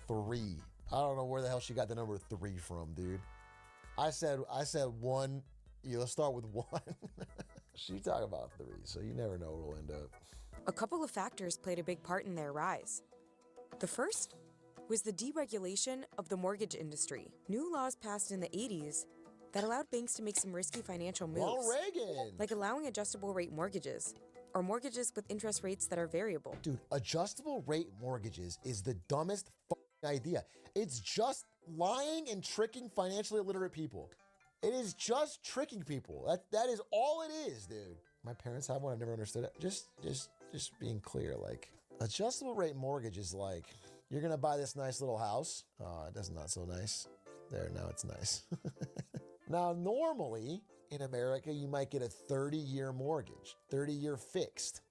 3. I don't know where the hell she got the number 3 from, dude. I said 1. Let's start with 1. She talking about 3, so you never know where it'll end up. A couple of factors played a big part in their rise. The first was the deregulation of the mortgage industry. New laws passed in the 80s that allowed banks to make some risky financial moves. Ronald Reagan! Like allowing adjustable rate mortgages, or mortgages with interest rates that are variable. Dude, adjustable rate mortgages is the dumbest idea. It's just lying and tricking financially illiterate people. It is just tricking people. That is all it is, dude. My parents have one. I've never understood it. Just being clear, like, adjustable rate mortgage is like, you're gonna buy this nice little house. That's not so nice. There, now it's nice. Now, normally in America, you might get a 30-year mortgage, 30-year fixed,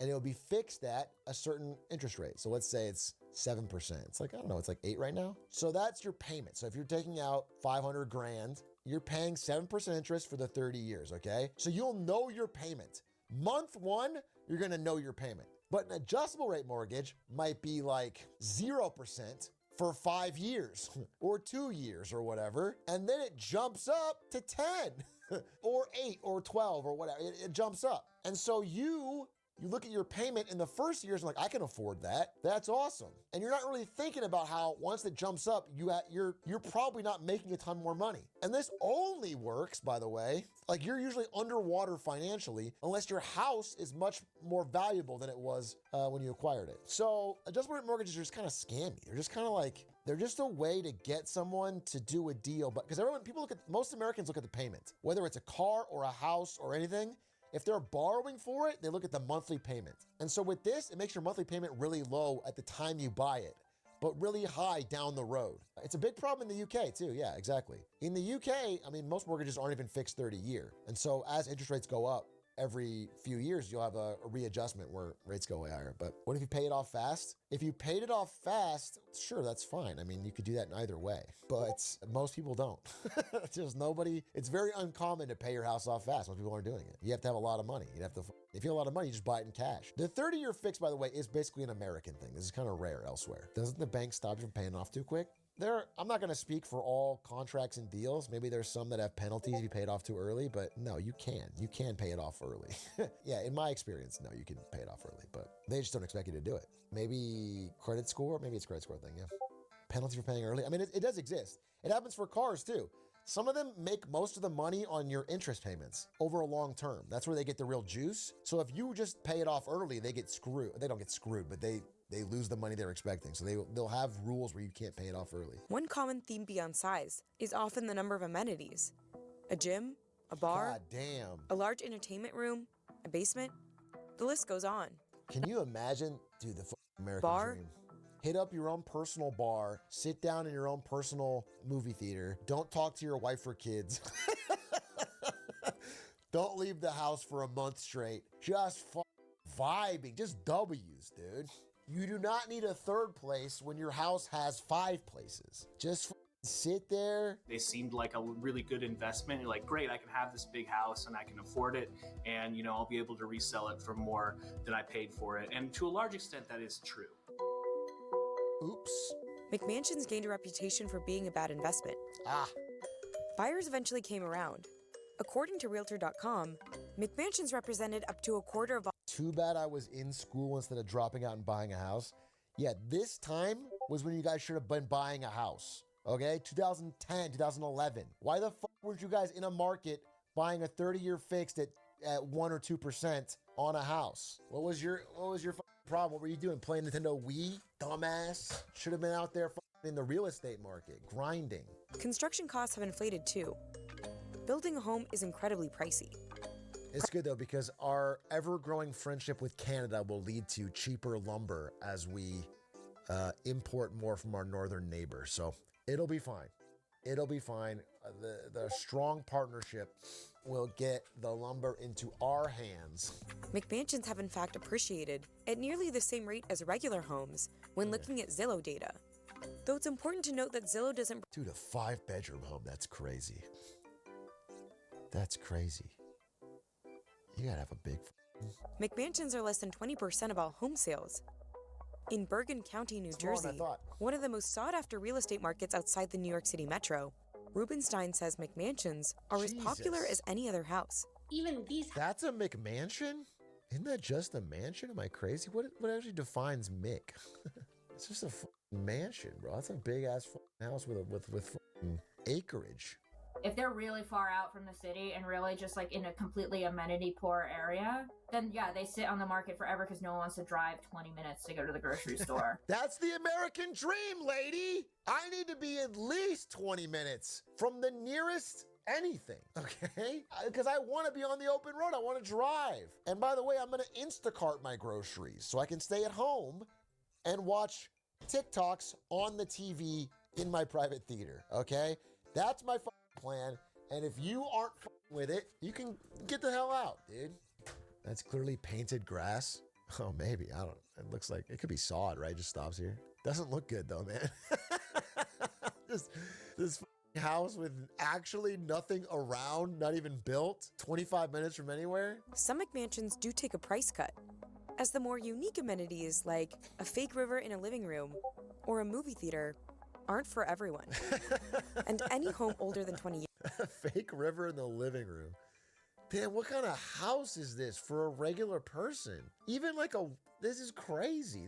and it'll be fixed at a certain interest rate. So let's say it's 7%. It's like, I don't know, it's like 8 right now. So that's your payment. So if you're taking out 500 grand, you're paying 7% interest for the 30 years, okay? So you'll know your payment. Month 1, you're gonna know your payment. But an adjustable rate mortgage might be like 0% for 5 years or 2 years or whatever. And then it jumps up to 10 or 8 or 12 or whatever. It jumps up. And so you look at your payment in the first years and like, I can afford that. That's awesome. And you're not really thinking about how once it jumps up, you're probably not making a ton more money. And this only works, by the way, like you're usually underwater financially unless your house is much more valuable than it was when you acquired it. So adjustable rate mortgages are just kind of scammy. They're just kind of like, they're just a way to get someone to do a deal. But because most Americans look at the payment, whether it's a car or a house or anything. If they're borrowing for it, they look at the monthly payment. And so with this, it makes your monthly payment really low at the time you buy it, but really high down the road. It's a big problem in the UK too. Yeah, exactly. In the UK, I mean, most mortgages aren't even fixed 30-year. And so as interest rates go up, every few years, you'll have a readjustment where rates go way higher. But what if you pay it off fast? If you paid it off fast, sure, that's fine. I mean, you could do that in either way, but most people don't. It's very uncommon to pay your house off fast. Most people aren't doing it. You have to have a lot of money. If you have a lot of money, you just buy it in cash. The 30-year fix, by the way, is basically an American thing. This is kind of rare elsewhere. Doesn't the bank stop you from paying off too quick? I'm not going to speak for all contracts and deals. Maybe there's some that have penalties if you pay it off too early, but no, you can pay it off early. Yeah, in my experience, no, you can pay it off early, but they just don't expect you to do it. Maybe credit score, maybe it's a credit score thing, yeah. Penalty for paying early. I mean, it does exist. It happens for cars too. Some of them make most of the money on your interest payments over a long term. That's where they get the real juice. So if you just pay it off early, they get screwed. They don't get screwed, but they lose the money they're expecting. So they'll have rules where you can't pay it off early. One common theme beyond size is often the number of amenities. A gym, a bar, God damn. a large entertainment room, a basement. The list goes on. Can you imagine, dude, the American dream? Hit up your own personal bar, sit down in your own personal movie theater. Don't talk to your wife or kids. Don't leave the house for a month straight. Just vibing, just W's, dude. You do not need a third place when your house has 5 places. Just sit there. They seemed like a really good investment. You're like, great, I can have this big house and I can afford it. And, I'll be able to resell it for more than I paid for it. And to a large extent, that is true. Oops. McMansions gained a reputation for being a bad investment. Ah. Buyers eventually came around. According to Realtor.com, McMansions represented up to a quarter of all. Too bad I was in school instead of dropping out and buying a house. Yeah, this time was when you guys should have been buying a house. Okay, 2010, 2011. Why the fuck weren't you guys in a market buying a 30-year fixed at 1 or 2% on a house? What was your problem? What were you doing? Playing Nintendo Wii? Dumbass. Should have been out there in the real estate market, grinding. Construction costs have inflated too. Building a home is incredibly pricey. It's good though, because our ever-growing friendship with Canada will lead to cheaper lumber as we import more from our northern neighbors. So it'll be fine. It'll be fine. The strong partnership will get the lumber into our hands. McMansions have in fact appreciated at nearly the same rate as regular homes when looking at Zillow data. Though it's important to note that Zillow doesn't... Dude, a 5-bedroom home, that's crazy. That's crazy. You gotta have a big... McMansions are less than 20% of all home sales. In Bergen County, New Jersey, one of the most sought-after real estate markets outside the New York City metro, Rubenstein says McMansions are as popular as any other house. Even these... That's a McMansion? Isn't that just a mansion? Am I crazy? What actually defines Mick? It's just a mansion, bro. That's a big-ass house with acreage. If they're really far out from the city and really just like in a completely amenity poor area, then yeah, they sit on the market forever because no one wants to drive 20 minutes to go to the grocery store. That's the American dream, lady. I need to be at least 20 minutes from the nearest anything, okay? Because I want to be on the open road. I want to drive. And by the way, I'm going to Instacart my groceries so I can stay at home and watch TikToks on the TV in my private theater, okay? That's my plan, and if you aren't with it, you can get the hell out, dude. That's clearly painted grass. Oh, maybe. I don't know. It looks like it could be sod, right? Just stops here. Doesn't look good though, man. this house with actually nothing around, not even built, 25 minutes from anywhere. Some McMansions do take a price cut, as the more unique amenities like a fake river in a living room or a movie theater aren't for everyone. And any home older than 20 years. Fake river in the living room. Damn, what kind of house is this for a regular person? Even like this is crazy.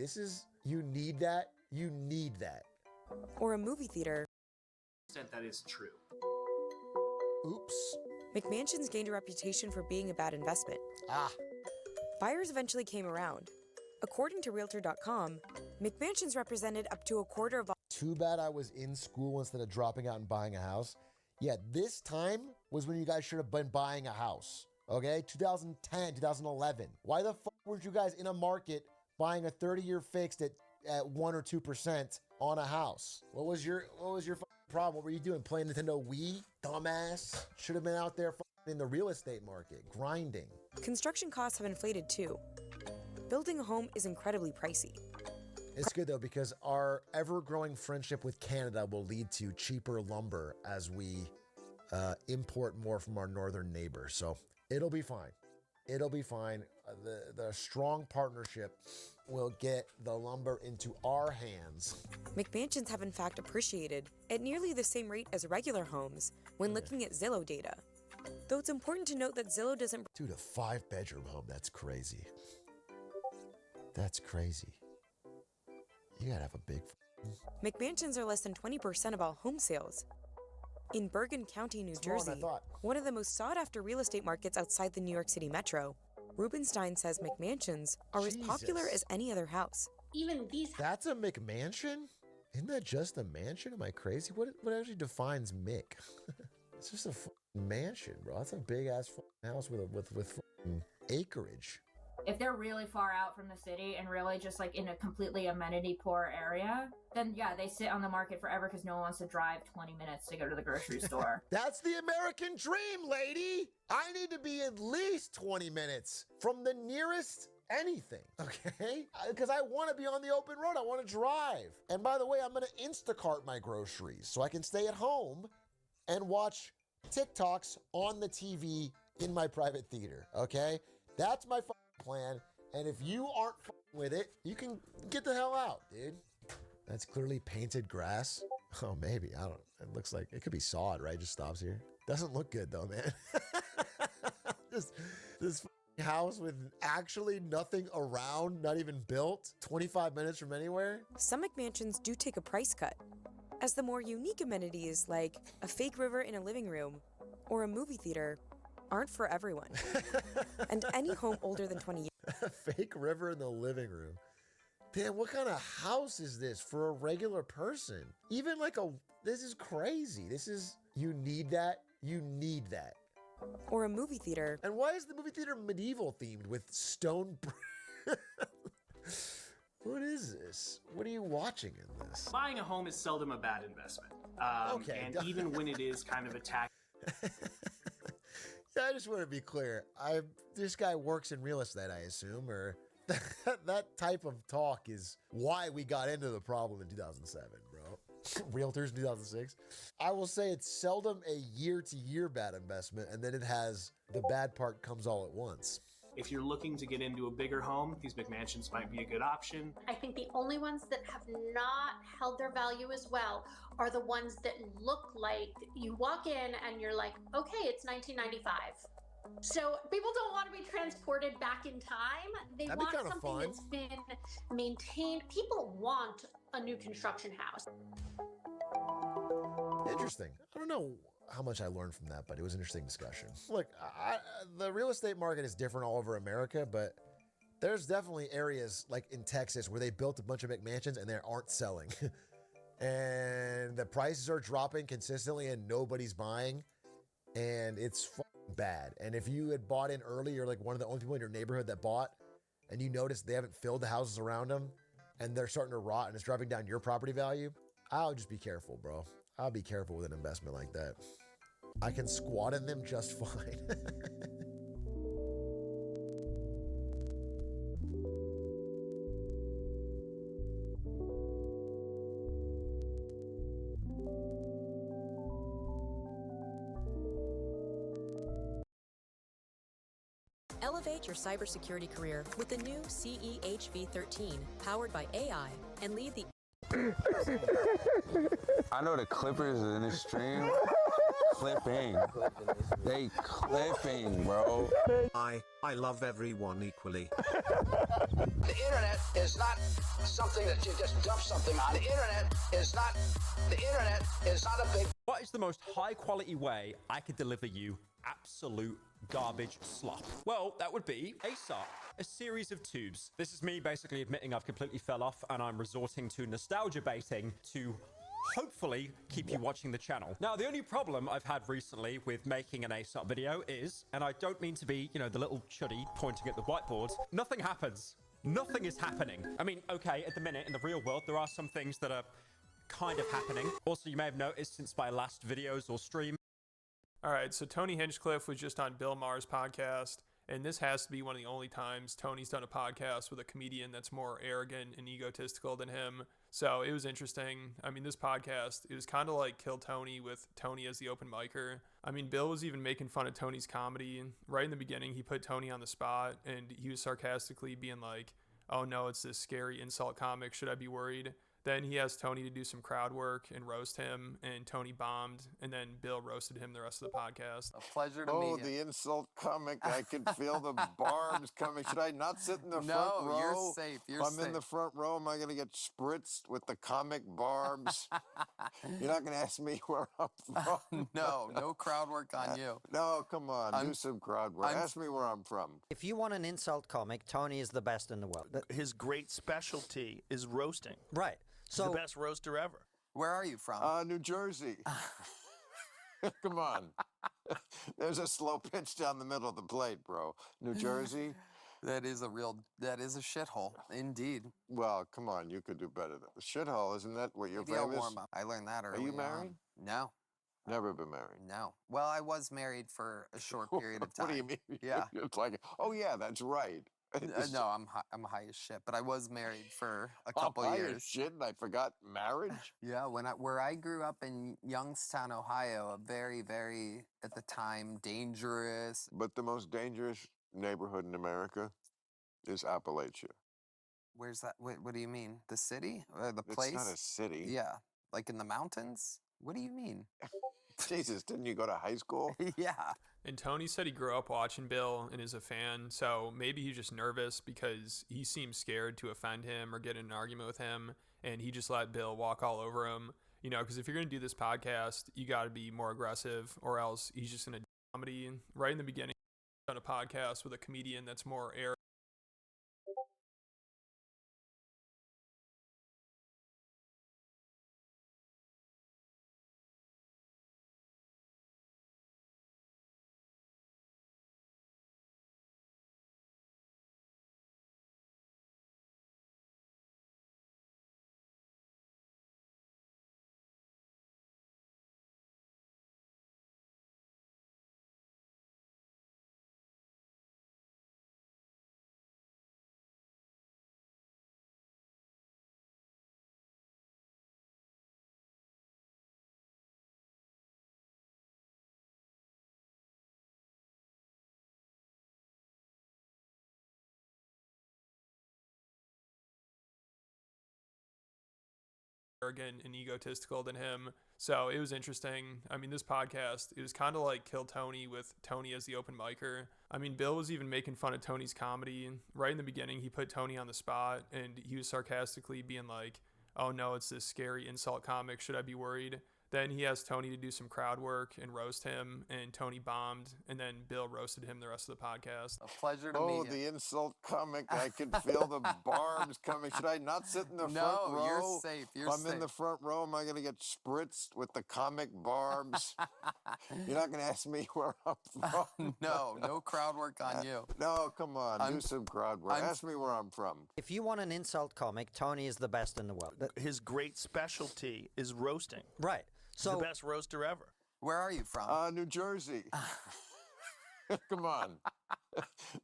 You need that. You need that. Or a movie theater. That is true. Oops. McMansions gained a reputation for being a bad investment. Ah. Buyers eventually came around. According to Realtor.com, McMansions represented up to a quarter of all... Too bad I was in school instead of dropping out and buying a house. Yeah, this time was when you guys should have been buying a house. Okay, 2010, 2011. Why the fuck weren't you guys in a market buying a 30-year fixed at 1 or 2% on a house? What was your problem? What were you doing? Playing Nintendo Wii? Dumbass. Should have been out there in the real estate market, grinding. Construction costs have inflated too. Building a home is incredibly pricey. It's good though, because our ever-growing friendship with Canada will lead to cheaper lumber as we import more from our northern neighbors. So it'll be fine. It'll be fine. The strong partnership will get the lumber into our hands. McMansions have in fact appreciated at nearly the same rate as regular homes when looking at Zillow data. Though it's important to note that Zillow doesn't... Dude, a 5-bedroom home, that's crazy. That's crazy. You gotta have a big... McMansions are less than 20% of all home sales. In Bergen County, New Jersey, one of the most sought-after real estate markets outside the New York City metro, Rubenstein says McMansions are as popular as any other house. Even these... That's a McMansion? Isn't that just a mansion? Am I crazy? What actually defines Mick? It's just a mansion, bro. That's a big-ass house with acreage. If they're really far out from the city and really just like in a completely amenity poor area, then yeah, they sit on the market forever because no one wants to drive 20 minutes to go to the grocery store. That's the American dream, lady. I need to be at least 20 minutes from the nearest anything, okay? Because I want to be on the open road. I want to drive. And by the way, I'm going to Instacart my groceries so I can stay at home and watch TikToks on the TV in my private theater, okay? That's my plan, and if you aren't with it, you can get the hell out, dude. That's clearly painted grass. Oh, maybe. I don't. It looks like it could be sod, right? Just stops here. Doesn't look good though, man. this house with actually nothing around, not even built, 25 minutes from anywhere. Some McMansions do take a price cut, as the more unique amenities like a fake river in a living room or a movie theater aren't for everyone. And any home older than 20 years. Fake river in the living room. Man, what kind of house is this for a regular person? Even like this is crazy. You need that. You need that. Or a movie theater. And why is the movie theater medieval themed with stone? What is this? What are you watching in this? Buying a home is seldom a bad investment. Okay. And even when it is kind of a tax. Yeah, I just want to be clear. This guy works in real estate, I assume, or that type of talk is why we got into the problem in 2007, bro. Realtors in 2006. I will say it's seldom a year-to-year bad investment, and then the bad part comes all at once. If you're looking to get into a bigger home, these McMansions might be a good option. I think the only ones that have not held their value as well are the ones that look like you walk in and you're like, okay, it's 1995. So people don't want to be transported back in time. They That'd be want kinda something fun. that's been maintained. People want a new construction house. Interesting. I don't know how much I learned from that, but it was an interesting discussion. Look, the real estate market is different all over America, but there's definitely areas like in Texas where they built a bunch of McMansions and they aren't selling. And the prices are dropping consistently and nobody's buying. And it's fucking bad. And if you had bought in early, you're like one of the only people in your neighborhood that bought, and you notice they haven't filled the houses around them and they're starting to rot and it's driving down your property value, I'll just be careful, bro. I'll be careful with an investment like that. I can squat in them just fine. Elevate your cybersecurity career with the new CEHV13, powered by AI, and lead the I know the Clippers are in the stream. Clipping. They clipping, bro. I love everyone equally. The internet is not something that you just dump something on. The internet is not a big... What is the most high quality way I could deliver you absolute garbage slop? Well, that would be ASAP, a series of tubes. This is me basically admitting I've completely fell off and I'm resorting to nostalgia baiting to hopefully keep you watching the channel. Now, the only problem I've had recently with making an ASAP video is, and I don't mean to be, the little chuddy pointing at the whiteboard, nothing happens. Nothing is happening. I mean, okay, at the minute in the real world, there are some things that are kind of happening. Also, you may have noticed since my last videos or stream. All right, so Tony Hinchcliffe was just on Bill Maher's podcast, and this has to be one of the only times Tony's done a podcast with a comedian that's more arrogant and egotistical than him. So it was interesting. I mean, this podcast, it was kind of like Kill Tony with Tony as the open micer. I mean, Bill was even making fun of Tony's comedy. Right in the beginning, he put Tony on the spot, and he was sarcastically being like, oh no, it's this scary insult comic. Should I be worried? Then he asked Tony to do some crowd work and roast him, and Tony bombed, and then Bill roasted him the rest of the podcast. A pleasure to meet you. Oh, the insult comic. I can feel the barbs coming. Should I not sit in the front row? No, you're safe. You're if I'm safe. in the front row, am I going to get spritzed with the comic barbs? You're not going to ask me where I'm from? No crowd work on you. No, come on. Do some crowd work. Ask me where I'm from. If you want an insult comic, Tony is the best in the world. His great specialty is roasting. Right. He's the best roaster ever. Where are you from? New Jersey. Come on. There's a slow pitch down the middle of the plate, bro. New Jersey. That is a shithole, indeed. Well, come on, you could do better than the shithole. Isn't that what you're Maybe I'll famous? warm up. I learned that early. Are you married? No. Never been married. No. Well, I was married for a short period of time. What do you mean? Yeah. It's like, oh yeah, that's right. No, I'm high as shit, but I was married for a couple high years. As shit, and I forgot marriage. Yeah, where I grew up in Youngstown, Ohio, a very, very at the time dangerous. But the most dangerous neighborhood in America is Appalachia. Where's that? What do you mean? The city? The It's place? not a city. Yeah. Like in the mountains? What do you mean? Jesus, didn't you go to high school? Yeah. And Tony said he grew up watching Bill and is a fan, so maybe he's just nervous because he seems scared to offend him or get in an argument with him, and he just let Bill walk all over him. You know, because if you're going to do this podcast, you got to be more aggressive, or else he's just going to comedy. Right in the beginning, on a podcast with a comedian that's more arrogant. Arrogant and egotistical than him. So it was interesting. I mean, this podcast, it was kind of like Kill Tony with Tony as the open micer. I mean, Bill was even making fun of Tony's comedy. Right in the beginning, he put Tony on the spot and he was sarcastically being like, oh no, it's this scary insult comic. Should I be worried? Then he asked Tony to do some crowd work and roast him, and Tony bombed, and then Bill roasted him the rest of the podcast. A pleasure to meet Oh, you. the insult comic. I can feel the barbs coming. Should I not sit in the front row? No, you're safe. You're if I'm safe. in the front row, am I going to get spritzed with the comic barbs? You're not going to ask me where I'm from? No crowd work on you. No, come on. Do some crowd work. Ask me where I'm from. If you want an insult comic, Tony is the best in the world. His great specialty is roasting. Right. So, the best roaster ever. Where are you from? New Jersey. Come on.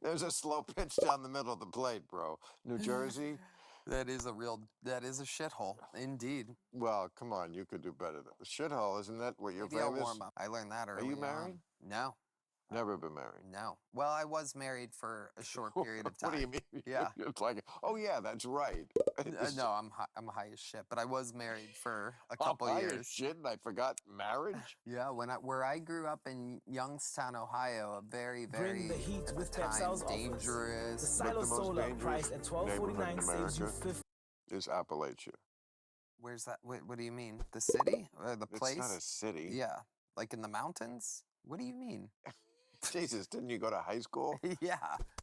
There's a slow pitch down the middle of the plate, bro. New Jersey. That is a shithole, indeed. Well, come on, you could do better than a shithole, isn't that what you're Maybe I'll famous? warm up. I learned that early. Are you married? No. Never been married. No. Well, I was married for a short period of time. What do you mean? Yeah. It's like, oh yeah, that's right. No, I'm high as shit, but I was married for a I'm couple high years. as shit, and I forgot marriage. Yeah, where I grew up in Youngstown, Ohio, a very, very Bring the heat at with the time, Pepsal's offers. dangerous. The Silo most Solar dangerous price at $12.49 saves you America 50. Is Appalachia. Where's that? What do you mean? The city? The place? It's not a city. Yeah, like in the mountains? What do you mean? Jesus, didn't you go to high school? Yeah.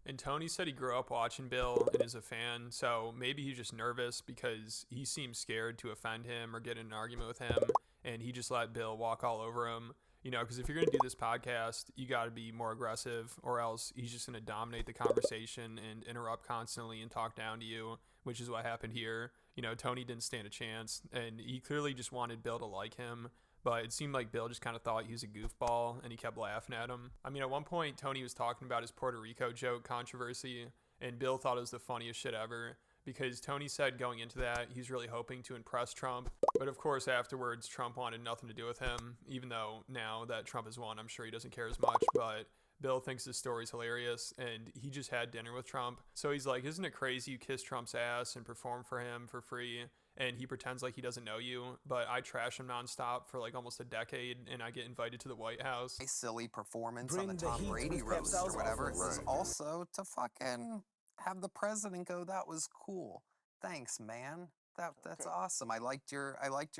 And Tony said he grew up watching Bill and is a fan, so maybe he's just nervous because he seems scared to offend him or get in an argument with him, and he just let Bill walk all over him. You know, because if you're going to do this podcast, you got to be more aggressive, or else he's just going to dominate the conversation and interrupt constantly and talk down to you, which is what happened here. You know, Tony didn't stand a chance, and he clearly just wanted Bill to like him. But it seemed like Bill just kind of thought he was a goofball, and he kept laughing at him. I mean, at one point, Tony was talking about his Puerto Rico joke controversy, and Bill thought it was the funniest shit ever, because Tony said going into that, he's really hoping to impress Trump. But of course, afterwards, Trump wanted nothing to do with him, even though now that Trump has won, I'm sure he doesn't care as much. But Bill thinks this story's hilarious, and he just had dinner with Trump. So he's like, isn't it crazy you kiss Trump's ass and perform for him for free? And he pretends like he doesn't know you, but I trash him nonstop for like almost a decade, and I get invited to the White House. A silly performance Bring on the the Tom heat Brady with roast Pepsal's or whatever. offers. It was also to fucking have the president go, that was cool. Thanks, man. That's awesome. I liked your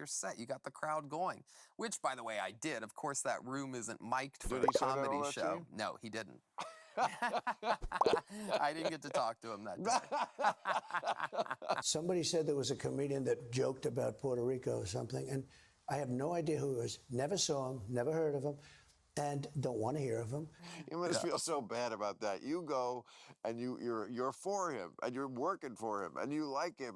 set. You got the crowd going. Which, by the way, I did. Of course, that room isn't mic'd for Did a he say that all comedy that to show. you? No, he didn't. I didn't get to talk to him that day. Somebody said there was a comedian that joked about Puerto Rico or something, and I have no idea who he was. Never saw him, never heard of him, and don't want to hear of him. You must feel so bad about that. You go and you're for him, and you're working for him, and you like him,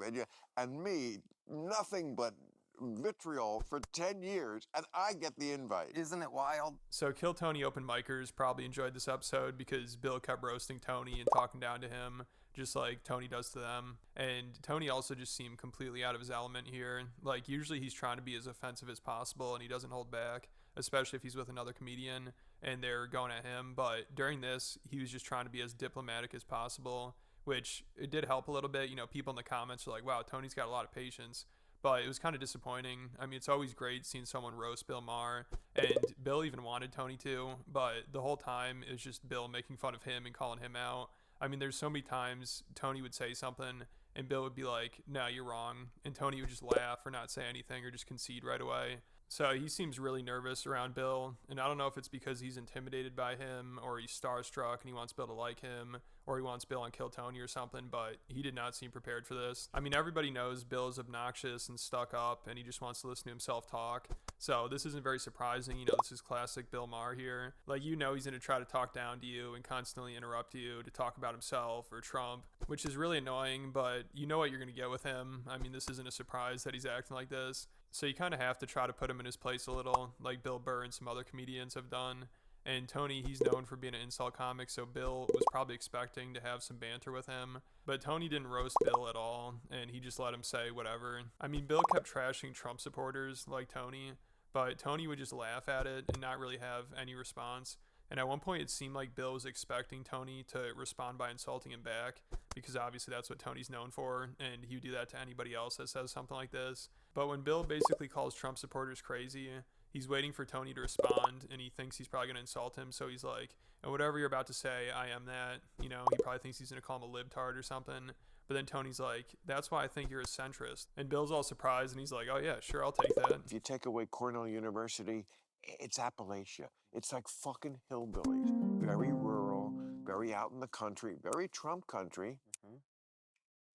and me, nothing but vitriol for 10 years, and I get the invite. Isn't it wild? So Kill Tony open micers probably enjoyed this episode because Bill kept roasting Tony and talking down to him, just like Tony does to them. And Tony also just seemed completely out of his element here. Like, usually he's trying to be as offensive as possible, and he doesn't hold back, especially if he's with another comedian and they're going at him. But during this, he was just trying to be as diplomatic as possible, which it did help a little bit. You know, people in the comments are like, wow, Tony's got a lot of patience. But it was kind of disappointing. I mean, it's always great seeing someone roast Bill Maher, and Bill even wanted Tony to, but the whole time it was just Bill making fun of him and calling him out. I mean, there's so many times Tony would say something and Bill would be like, no, you're wrong. And Tony would just laugh or not say anything or just concede right away. So he seems really nervous around Bill, and I don't know if it's because he's intimidated by him or he's starstruck and he wants Bill to like him or he wants Bill on Kill Tony or something, but he did not seem prepared for this. I mean, everybody knows Bill is obnoxious and stuck up and he just wants to listen to himself talk. So this isn't very surprising. You know, this is classic Bill Maher here. Like, you know, he's going to try to talk down to you and constantly interrupt you to talk about himself or Trump, which is really annoying, but you know what you're going to get with him. I mean, this isn't a surprise that he's acting like this. So you kind of have to try to put him in his place a little, like Bill Burr and some other comedians have done. And Tony, he's known for being an insult comic, so Bill was probably expecting to have some banter with him. But Tony didn't roast Bill at all, and he just let him say whatever. I mean, Bill kept trashing Trump supporters like Tony, but Tony would just laugh at it and not really have any response. And at one point, it seemed like Bill was expecting Tony to respond by insulting him back, because obviously that's what Tony's known for, and he would do that to anybody else that says something like this. But when Bill basically calls Trump supporters crazy, he's waiting for Tony to respond, and he thinks he's probably going to insult him, so he's like, and whatever you're about to say, I am that. You know, he probably thinks he's going to call him a libtard or something. But then Tony's like, that's why I think you're a centrist. And Bill's all surprised, and he's like, oh yeah, sure, I'll take that. If you take away Cornell University, it's Appalachia. It's like fucking hillbillies. Very rural, very out in the country, very Trump country.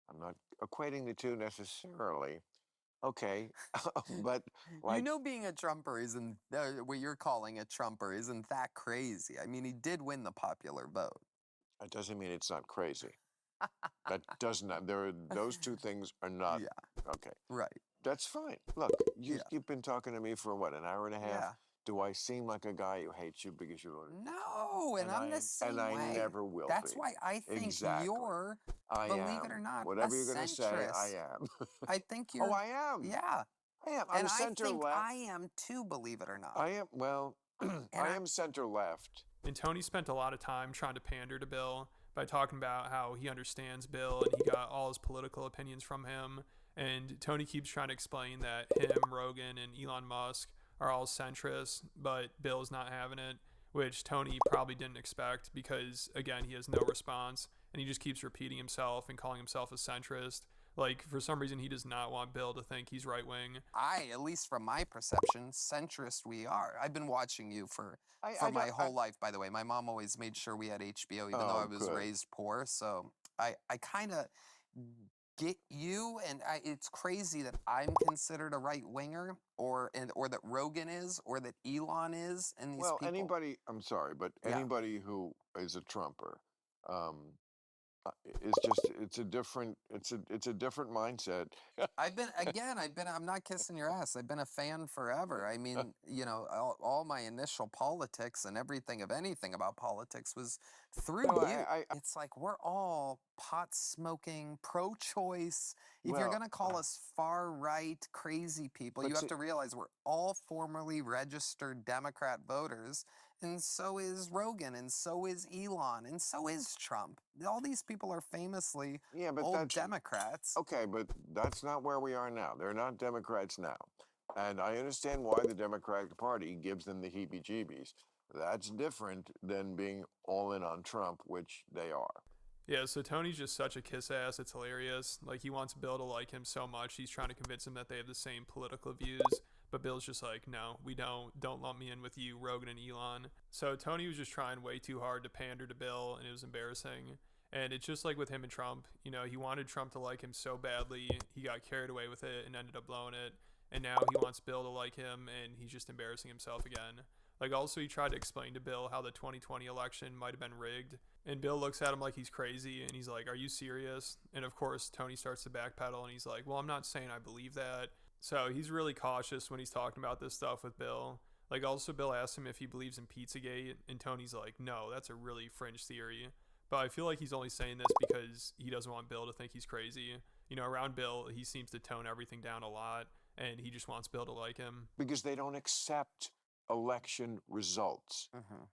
I'm not equating the two necessarily. Okay, but like... You know, being a Trumper isn't, what you're calling a Trumper isn't that crazy. I mean, he did win the popular vote. That doesn't mean it's not crazy. That does not, those two things are not, okay. Right. That's fine. Look, you've been talking to me for what, an hour and a half? Yeah. Do I seem like a guy who hates you because you voted? No, and I'm the same way. And I never will That's be. why I think you're, I believe am. it or not, Whatever a you're going to say, I am. I think you're... Oh, I am? Yeah. I am. I'm and center I think left. I am too, believe it or not. I am, well, I am center left. And Tony spent a lot of time trying to pander to Bill by talking about how he understands Bill and he got all his political opinions from him. And Tony keeps trying to explain that him, Rogan, and Elon Musk are all centrists, but Bill's not having it, which Tony probably didn't expect because, again, he has no response, and he just keeps repeating himself and calling himself a centrist. Like, for some reason, he does not want Bill to think he's right-wing. At least from my perception, centrist we are. I've been watching you for my whole life, by the way. My mom always made sure we had HBO, even though I was raised poor, so I kind of get you, and it's crazy that I'm considered a right-winger, or that Rogan is, or that Elon is, and these people... Well, anybody, I'm sorry, but anybody who is a Trumper, it's a different mindset. I'm not kissing your ass. I've been a fan forever. I mean, you know, all my initial politics and everything of anything about politics was through you. It's like we're all pot-smoking, pro-choice. If you're going to call us far-right, crazy people, you have to realize we're all formerly registered Democrat voters. And so is Rogan, and so is Elon, and so is Trump. All these people are famously old Democrats. Okay, but that's not where we are now. They're not Democrats now. And I understand why the Democratic Party gives them the heebie-jeebies. That's different than being all in on Trump, which they are. Yeah, so Tony's just such a kiss-ass, it's hilarious. Like, he wants Bill to like him so much, he's trying to convince him that they have the same political views. But Bill's just like, no, we don't. Don't lump me in with you, Rogan and Elon. So Tony was just trying way too hard to pander to Bill, and it was embarrassing. And it's just like with him and Trump. You know, he wanted Trump to like him so badly, he got carried away with it and ended up blowing it. And now he wants Bill to like him, and he's just embarrassing himself again. Like, also, he tried to explain to Bill how the 2020 election might have been rigged. And Bill looks at him like he's crazy, and he's like, are you serious? And of course, Tony starts to backpedal, and he's like, well, I'm not saying I believe that. So he's really cautious when he's talking about this stuff with Bill. Like, also, Bill asks him if he believes in Pizzagate, and Tony's like, no, that's a really fringe theory. But I feel like he's only saying this because he doesn't want Bill to think he's crazy. You know, around Bill, he seems to tone everything down a lot, and he just wants Bill to like him. Because they don't accept election results.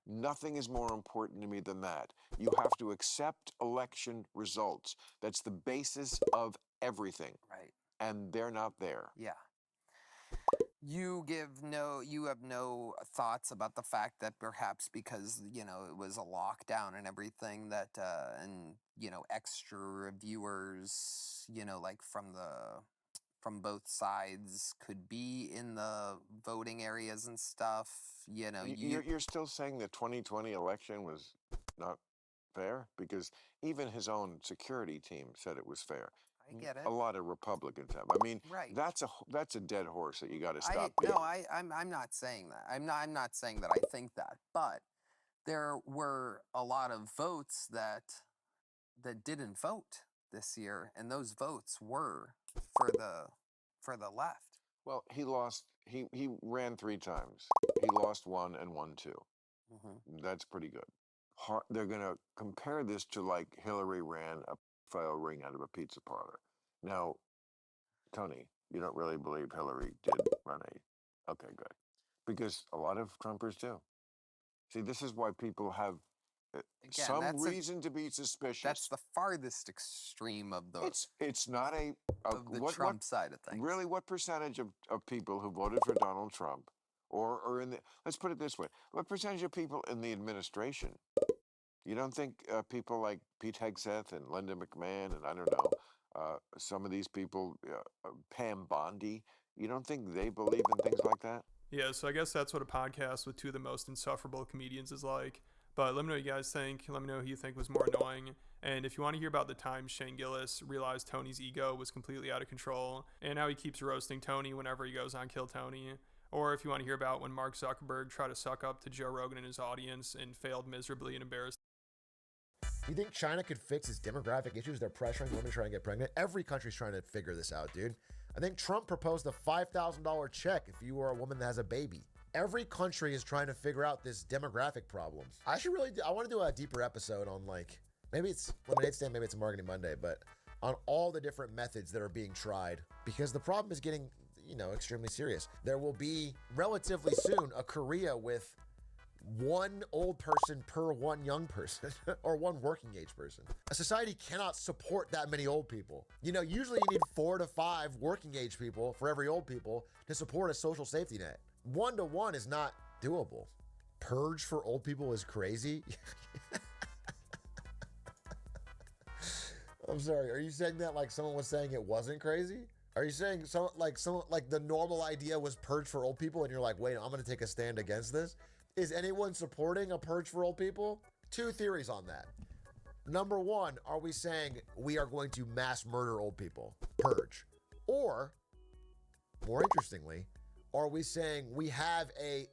Nothing is more important to me than that. You have to accept election results. That's the basis of everything. Right. And they're not there. Yeah. You have no thoughts about the fact that perhaps because, you know, it was a lockdown and everything that, and, you know, extra reviewers, you know, like from both sides could be in the voting areas and stuff, you know. You're still saying the 2020 election was not fair? Because even his own security team said it was fair. I get it. A lot of Republicans have. I mean, Right. that's a dead horse that you got to stop. I'm not saying that. I'm not saying that I think that. But there were a lot of votes that didn't vote this year, and those votes were for the left. Well, he lost. He ran 3 times. He lost 1 and won 2. That's pretty good. They're going to compare this to like Hillary ran a file ring out of a pizza parlor. Now, Tony, you don't really believe Hillary did run a... Okay, good. Because a lot of Trumpers do. See, this is why people have some reason to be suspicious. That's the farthest extreme of the... It's not of the Trump side of things. Really, what percentage of people who voted for Donald Trump, or in the... Let's put it this way. What percentage of people in the administration... You don't think people like Pete Hegseth and Linda McMahon and I don't know, some of these people, Pam Bondi, you don't think they believe in things like that? Yeah, so I guess that's what a podcast with 2 of the most insufferable comedians is like. But let me know what you guys think. Let me know who you think was more annoying. And if you want to hear about the time Shane Gillis realized Tony's ego was completely out of control and how he keeps roasting Tony whenever he goes on Kill Tony. Or if you want to hear about when Mark Zuckerberg tried to suck up to Joe Rogan and his audience and failed miserably and embarrassed. You think China could fix its demographic issues? They're pressuring women trying to get pregnant. Every country's trying to figure this out, dude. I think Trump proposed a $5,000 check if you are a woman that has a baby. Every country is trying to figure out this demographic problem. I want to do a deeper episode on, like, maybe it's Lemonade Stand, maybe it's a Marketing Monday, but on all the different methods that are being tried, because the problem is getting, you know, extremely serious. There will be relatively soon a Korea with 1 old person per 1 young person or 1 working age person. A society cannot support that many old people. You know, usually you need 4 to 5 working age people for every old people to support a social safety net. 1 to 1 is not doable. Purge for old people is crazy. I'm sorry. Are you saying that like someone was saying it wasn't crazy? Are you saying someone like the normal idea was purge for old people and you're like, wait, I'm going to take a stand against this? Is anyone supporting a purge for old people? 2 theories on that. Number 1, are we saying we are going to mass murder old people? Purge. Or, more interestingly, are we saying we have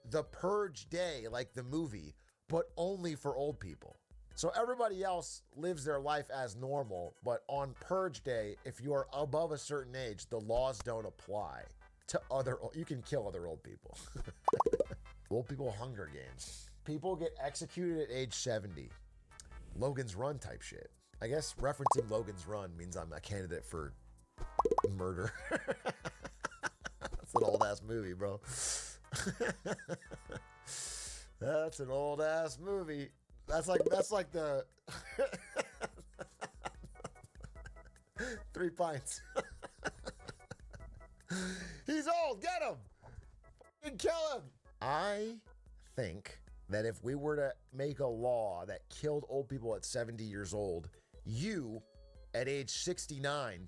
the purge day like the movie, but only for old people? So everybody else lives their life as normal, but on purge day, if you are above a certain age, the laws don't apply to you can kill other old people. Old people Hunger Games. People get executed at age 70. Logan's Run type shit. I guess referencing Logan's Run means I'm a candidate for murder. That's an old ass movie, bro. That's an old ass movie. That's like the 3 pints. He's old. Get him. Fucking kill him. I think that if we were to make a law that killed old people at 70 years old, you, at age 69,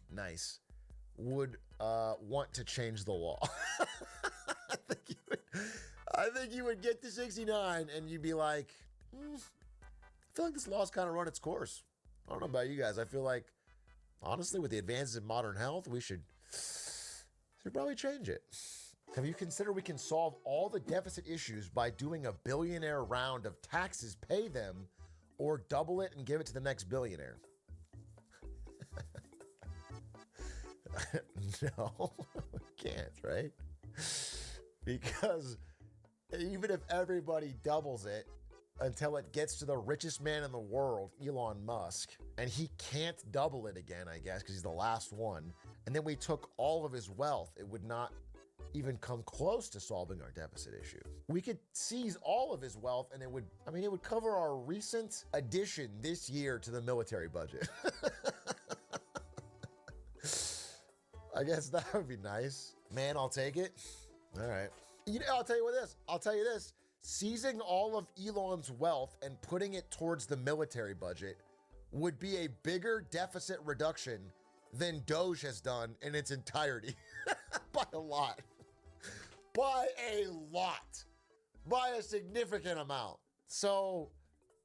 would want to change the law. I think you would get to 69 and you'd be like, I feel like this law's kind of run its course. I don't know about you guys. I feel like, honestly, with the advances in modern health, we should probably change it. Have you considered we can solve all the deficit issues by doing a billionaire round of taxes, pay them, or double it and give it to the next billionaire? No, we can't, right? Because even if everybody doubles it until it gets to the richest man in the world, Elon Musk, and he can't double it again, I guess, because he's the last one, and then we took all of his wealth, it would not even come close to solving our deficit issue. We could seize all of his wealth and it would cover our recent addition this year to the military budget. I guess that would be nice. Man, I'll take it. All right. I'll tell you this. Seizing all of Elon's wealth and putting it towards the military budget would be a bigger deficit reduction than Doge has done in its entirety. By a lot. By a lot. By a significant amount. So,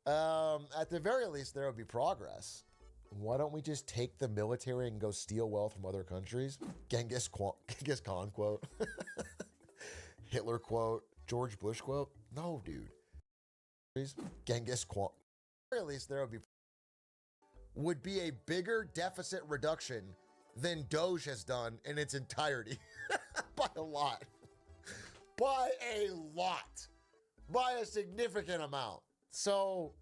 at the very least, there would be progress. Why don't we just take the military and go steal wealth from other countries? Genghis Khan quote. Hitler quote. George Bush quote. No, dude. Genghis Khan. At least there would be a bigger deficit reduction than Doge has done in its entirety. By a lot. By a lot. By a significant amount. So,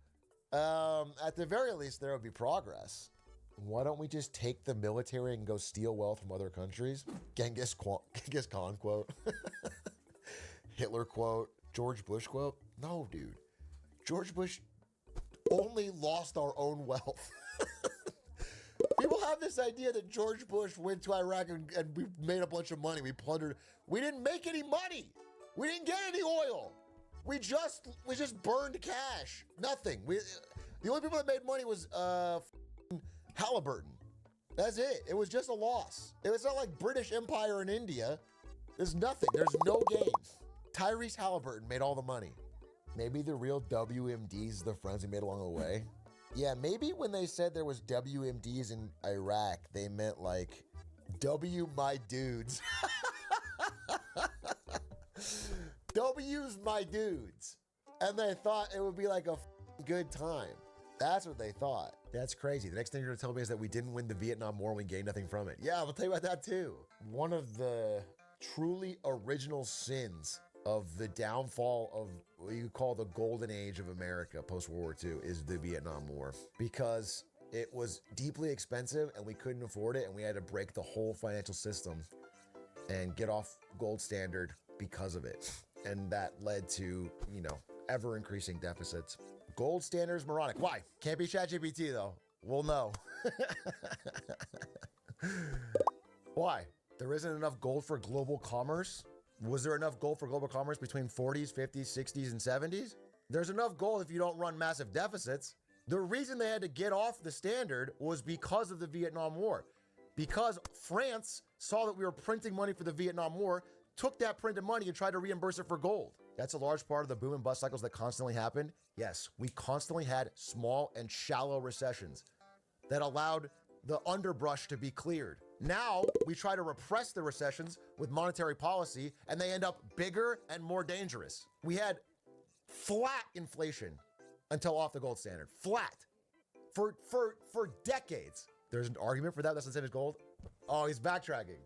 at the very least, there would be progress. Why don't we just take the military and go steal wealth from other countries? Genghis Khan quote. Hitler quote. George Bush quote. No, dude. George Bush only lost our own wealth. People have this idea that George Bush went to Iraq and we made a bunch of money. We plundered. We didn't make any money. We didn't get any oil. We just burned cash. Nothing. The only people that made money was Halliburton. That's it. It was just a loss. It was not like British Empire in India. There's nothing. There's no gain. Tyrese Halliburton made all the money. Maybe the real WMDs, the friends we made along the way. Yeah, maybe when they said there was WMDs in Iraq, they meant like W my dudes. W's my dudes. And they thought it would be like a good time. That's what they thought. That's crazy. The next thing you're gonna tell me is that we didn't win the Vietnam War and we gained nothing from it. Yeah, I'll tell you about that too. One of the truly original sins of the downfall of what you call the golden age of America post-World War II is the Vietnam War, because it was deeply expensive and we couldn't afford it, and we had to break the whole financial system and get off gold standard because of it. And that led to, ever increasing deficits. Gold standard is moronic. Why? Can't be ChatGPT though. We'll know. Why? There isn't enough gold for global commerce? Was there enough gold for global commerce between 40s, 50s, 60s, and 70s? There's enough gold if you don't run massive deficits. The reason they had to get off the standard was because of the Vietnam War. Because France saw that we were printing money for the Vietnam War, took that printed money and tried to reimburse it for gold. That's a large part of the boom and bust cycles that constantly happened. Yes, we constantly had small and shallow recessions that allowed the underbrush to be cleared. Now we try to repress the recessions with monetary policy, and they end up bigger and more dangerous. We had flat inflation until off the gold standard. Flat. For decades. There's an argument for that. That's the same as gold. Oh, he's backtracking.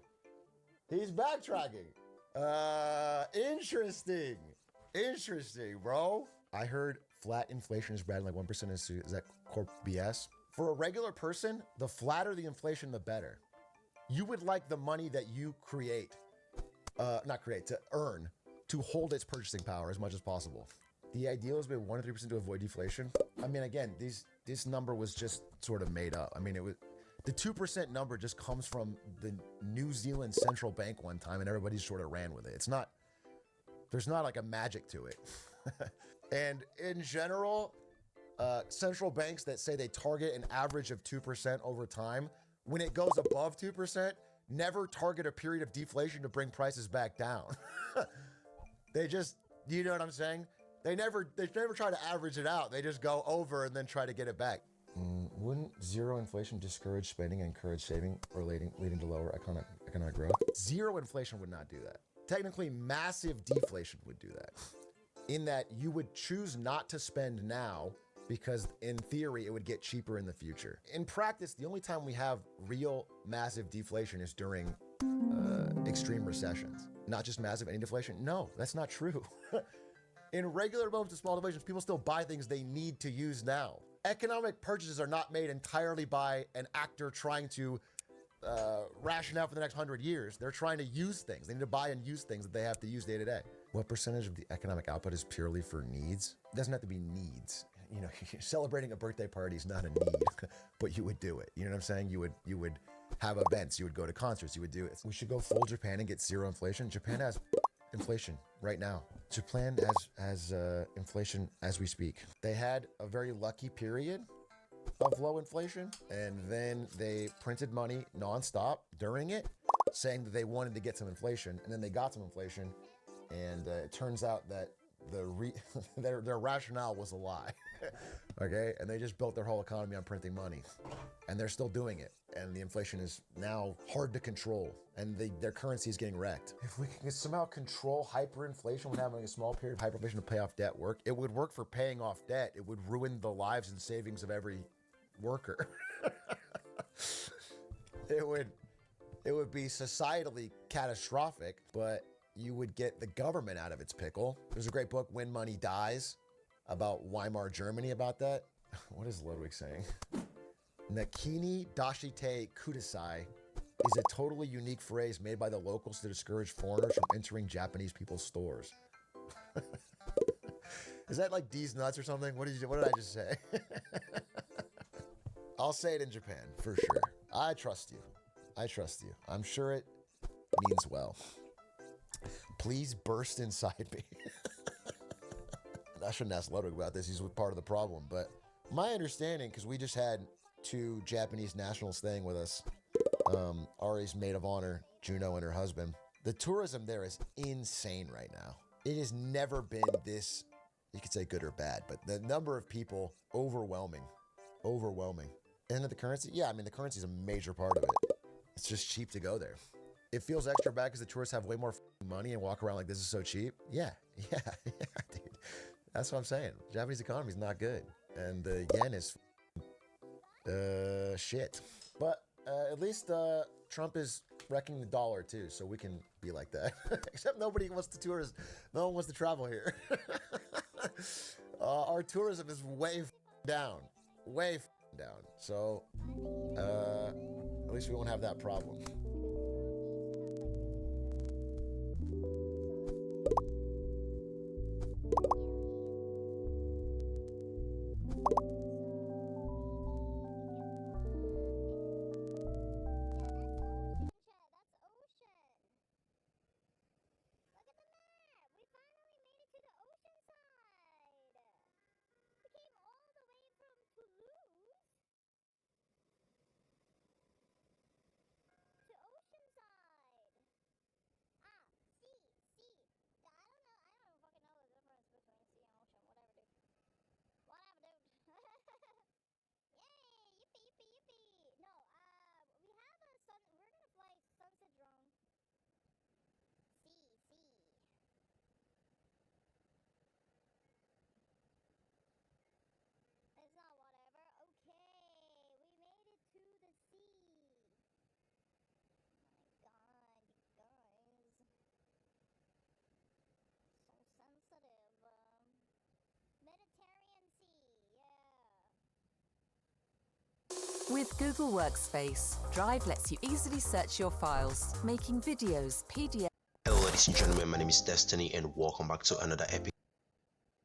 He's backtracking. Interesting. Interesting, bro. I heard flat inflation is bad, like 1% is that corp BS? For a regular person, the flatter the inflation, the better. You would like the money that you to earn, to hold its purchasing power as much as possible. The ideal is maybe 1 to 3% to avoid deflation. I mean, again, this number was just sort of made up. I mean, the 2% number just comes from the New Zealand Central Bank one time, and everybody sort of ran with it. There's not like a magic to it. And in general, central banks that say they target an average of 2% over time, when it goes above 2%, never target a period of deflation to bring prices back down. They just, you know what I'm saying? They never try to average it out. They just go over and then try to get it back. Wouldn't zero inflation discourage spending and encourage saving, or leading to lower economic growth? Zero inflation would not do that. Technically, massive deflation would do that. In that you would choose not to spend now because in theory, it would get cheaper in the future. In practice, the only time we have real massive deflation is during extreme recessions. Not just massive any deflation. No, that's not true. In regular moments of small deflations, people still buy things they need to use now. Economic purchases are not made entirely by an actor trying to ration out for the next 100 years. They're trying to use things. They need to buy and use things that they have to use day to day. What percentage of the economic output is purely for needs? It doesn't have to be needs. You know, celebrating a birthday party is not a need, but you would do it. You know what I'm saying? You would have events. You would go to concerts. You would do it. We should go full Japan and get zero inflation. Japan has inflation right now. Japan has inflation as we speak. They had a very lucky period of low inflation, and then they printed money nonstop during it, saying that they wanted to get some inflation, and then they got some inflation, and it turns out that their rationale was a lie. Okay, and they just built their whole economy on printing money, and they're still doing it, and the inflation is now hard to control, and their currency is getting wrecked. If we can somehow control hyperinflation when having a small period of hyperinflation to pay off debt it would work for paying off debt. It would ruin the lives and savings of every worker. It would be societally catastrophic, but you would get the government out of its pickle. There's a great book, When Money Dies, about Weimar Germany about that. What is Ludwig saying? Nakini Dashite Kudasai is a totally unique phrase made by the locals to discourage foreigners from entering Japanese people's stores. Is that like D's nuts or something? What did I just say? I'll say it in Japan for sure. I trust you. I'm sure it means well. Please burst inside me. I shouldn't ask Ludwig about this. He's part of the problem. But my understanding, because we just had 2 Japanese nationals staying with us, Ari's maid of honor, Juno, and her husband, the tourism there is insane right now. It has never been this, you could say good or bad, but the number of people, overwhelming. And the currency? Yeah, I mean, the currency is a major part of it. It's just cheap to go there. It feels extra bad because the tourists have way more money and walk around like this is so cheap. Yeah, dude. That's what I'm saying. Japanese economy is not good. And the yen is shit. But at least Trump is wrecking the dollar too, so we can be like that. Except nobody wants to tourist. No one wants to travel here. Our tourism is way down. Way down. So at least we won't have that problem. With Google Workspace, Drive lets you easily search your files, making videos, PDFs. Hello ladies and gentlemen, my name is Destiny and welcome back to another epic.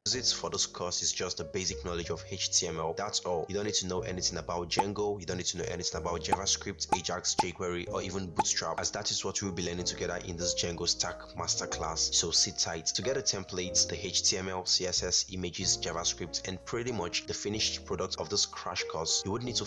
For this course is just the basic knowledge of HTML. That's all. You don't need to know anything about Django, you don't need to know anything about JavaScript, Ajax, jQuery, or even Bootstrap, as that is what we'll be learning together in this Django Stack Masterclass. So sit tight to get the templates, the HTML, CSS, images, JavaScript, and pretty much the finished product of this crash course. You would need to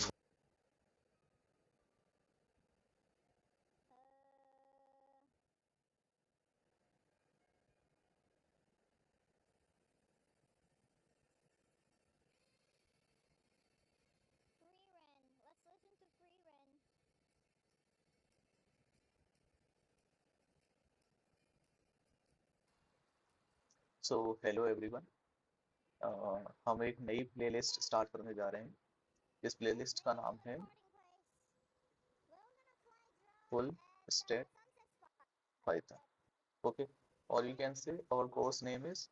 so hello everyone, हम एक नई playlist start करने जा रहे हैं। इस playlist का नाम है फुल स्टैक पाइथन। ओके, और you can say our course name is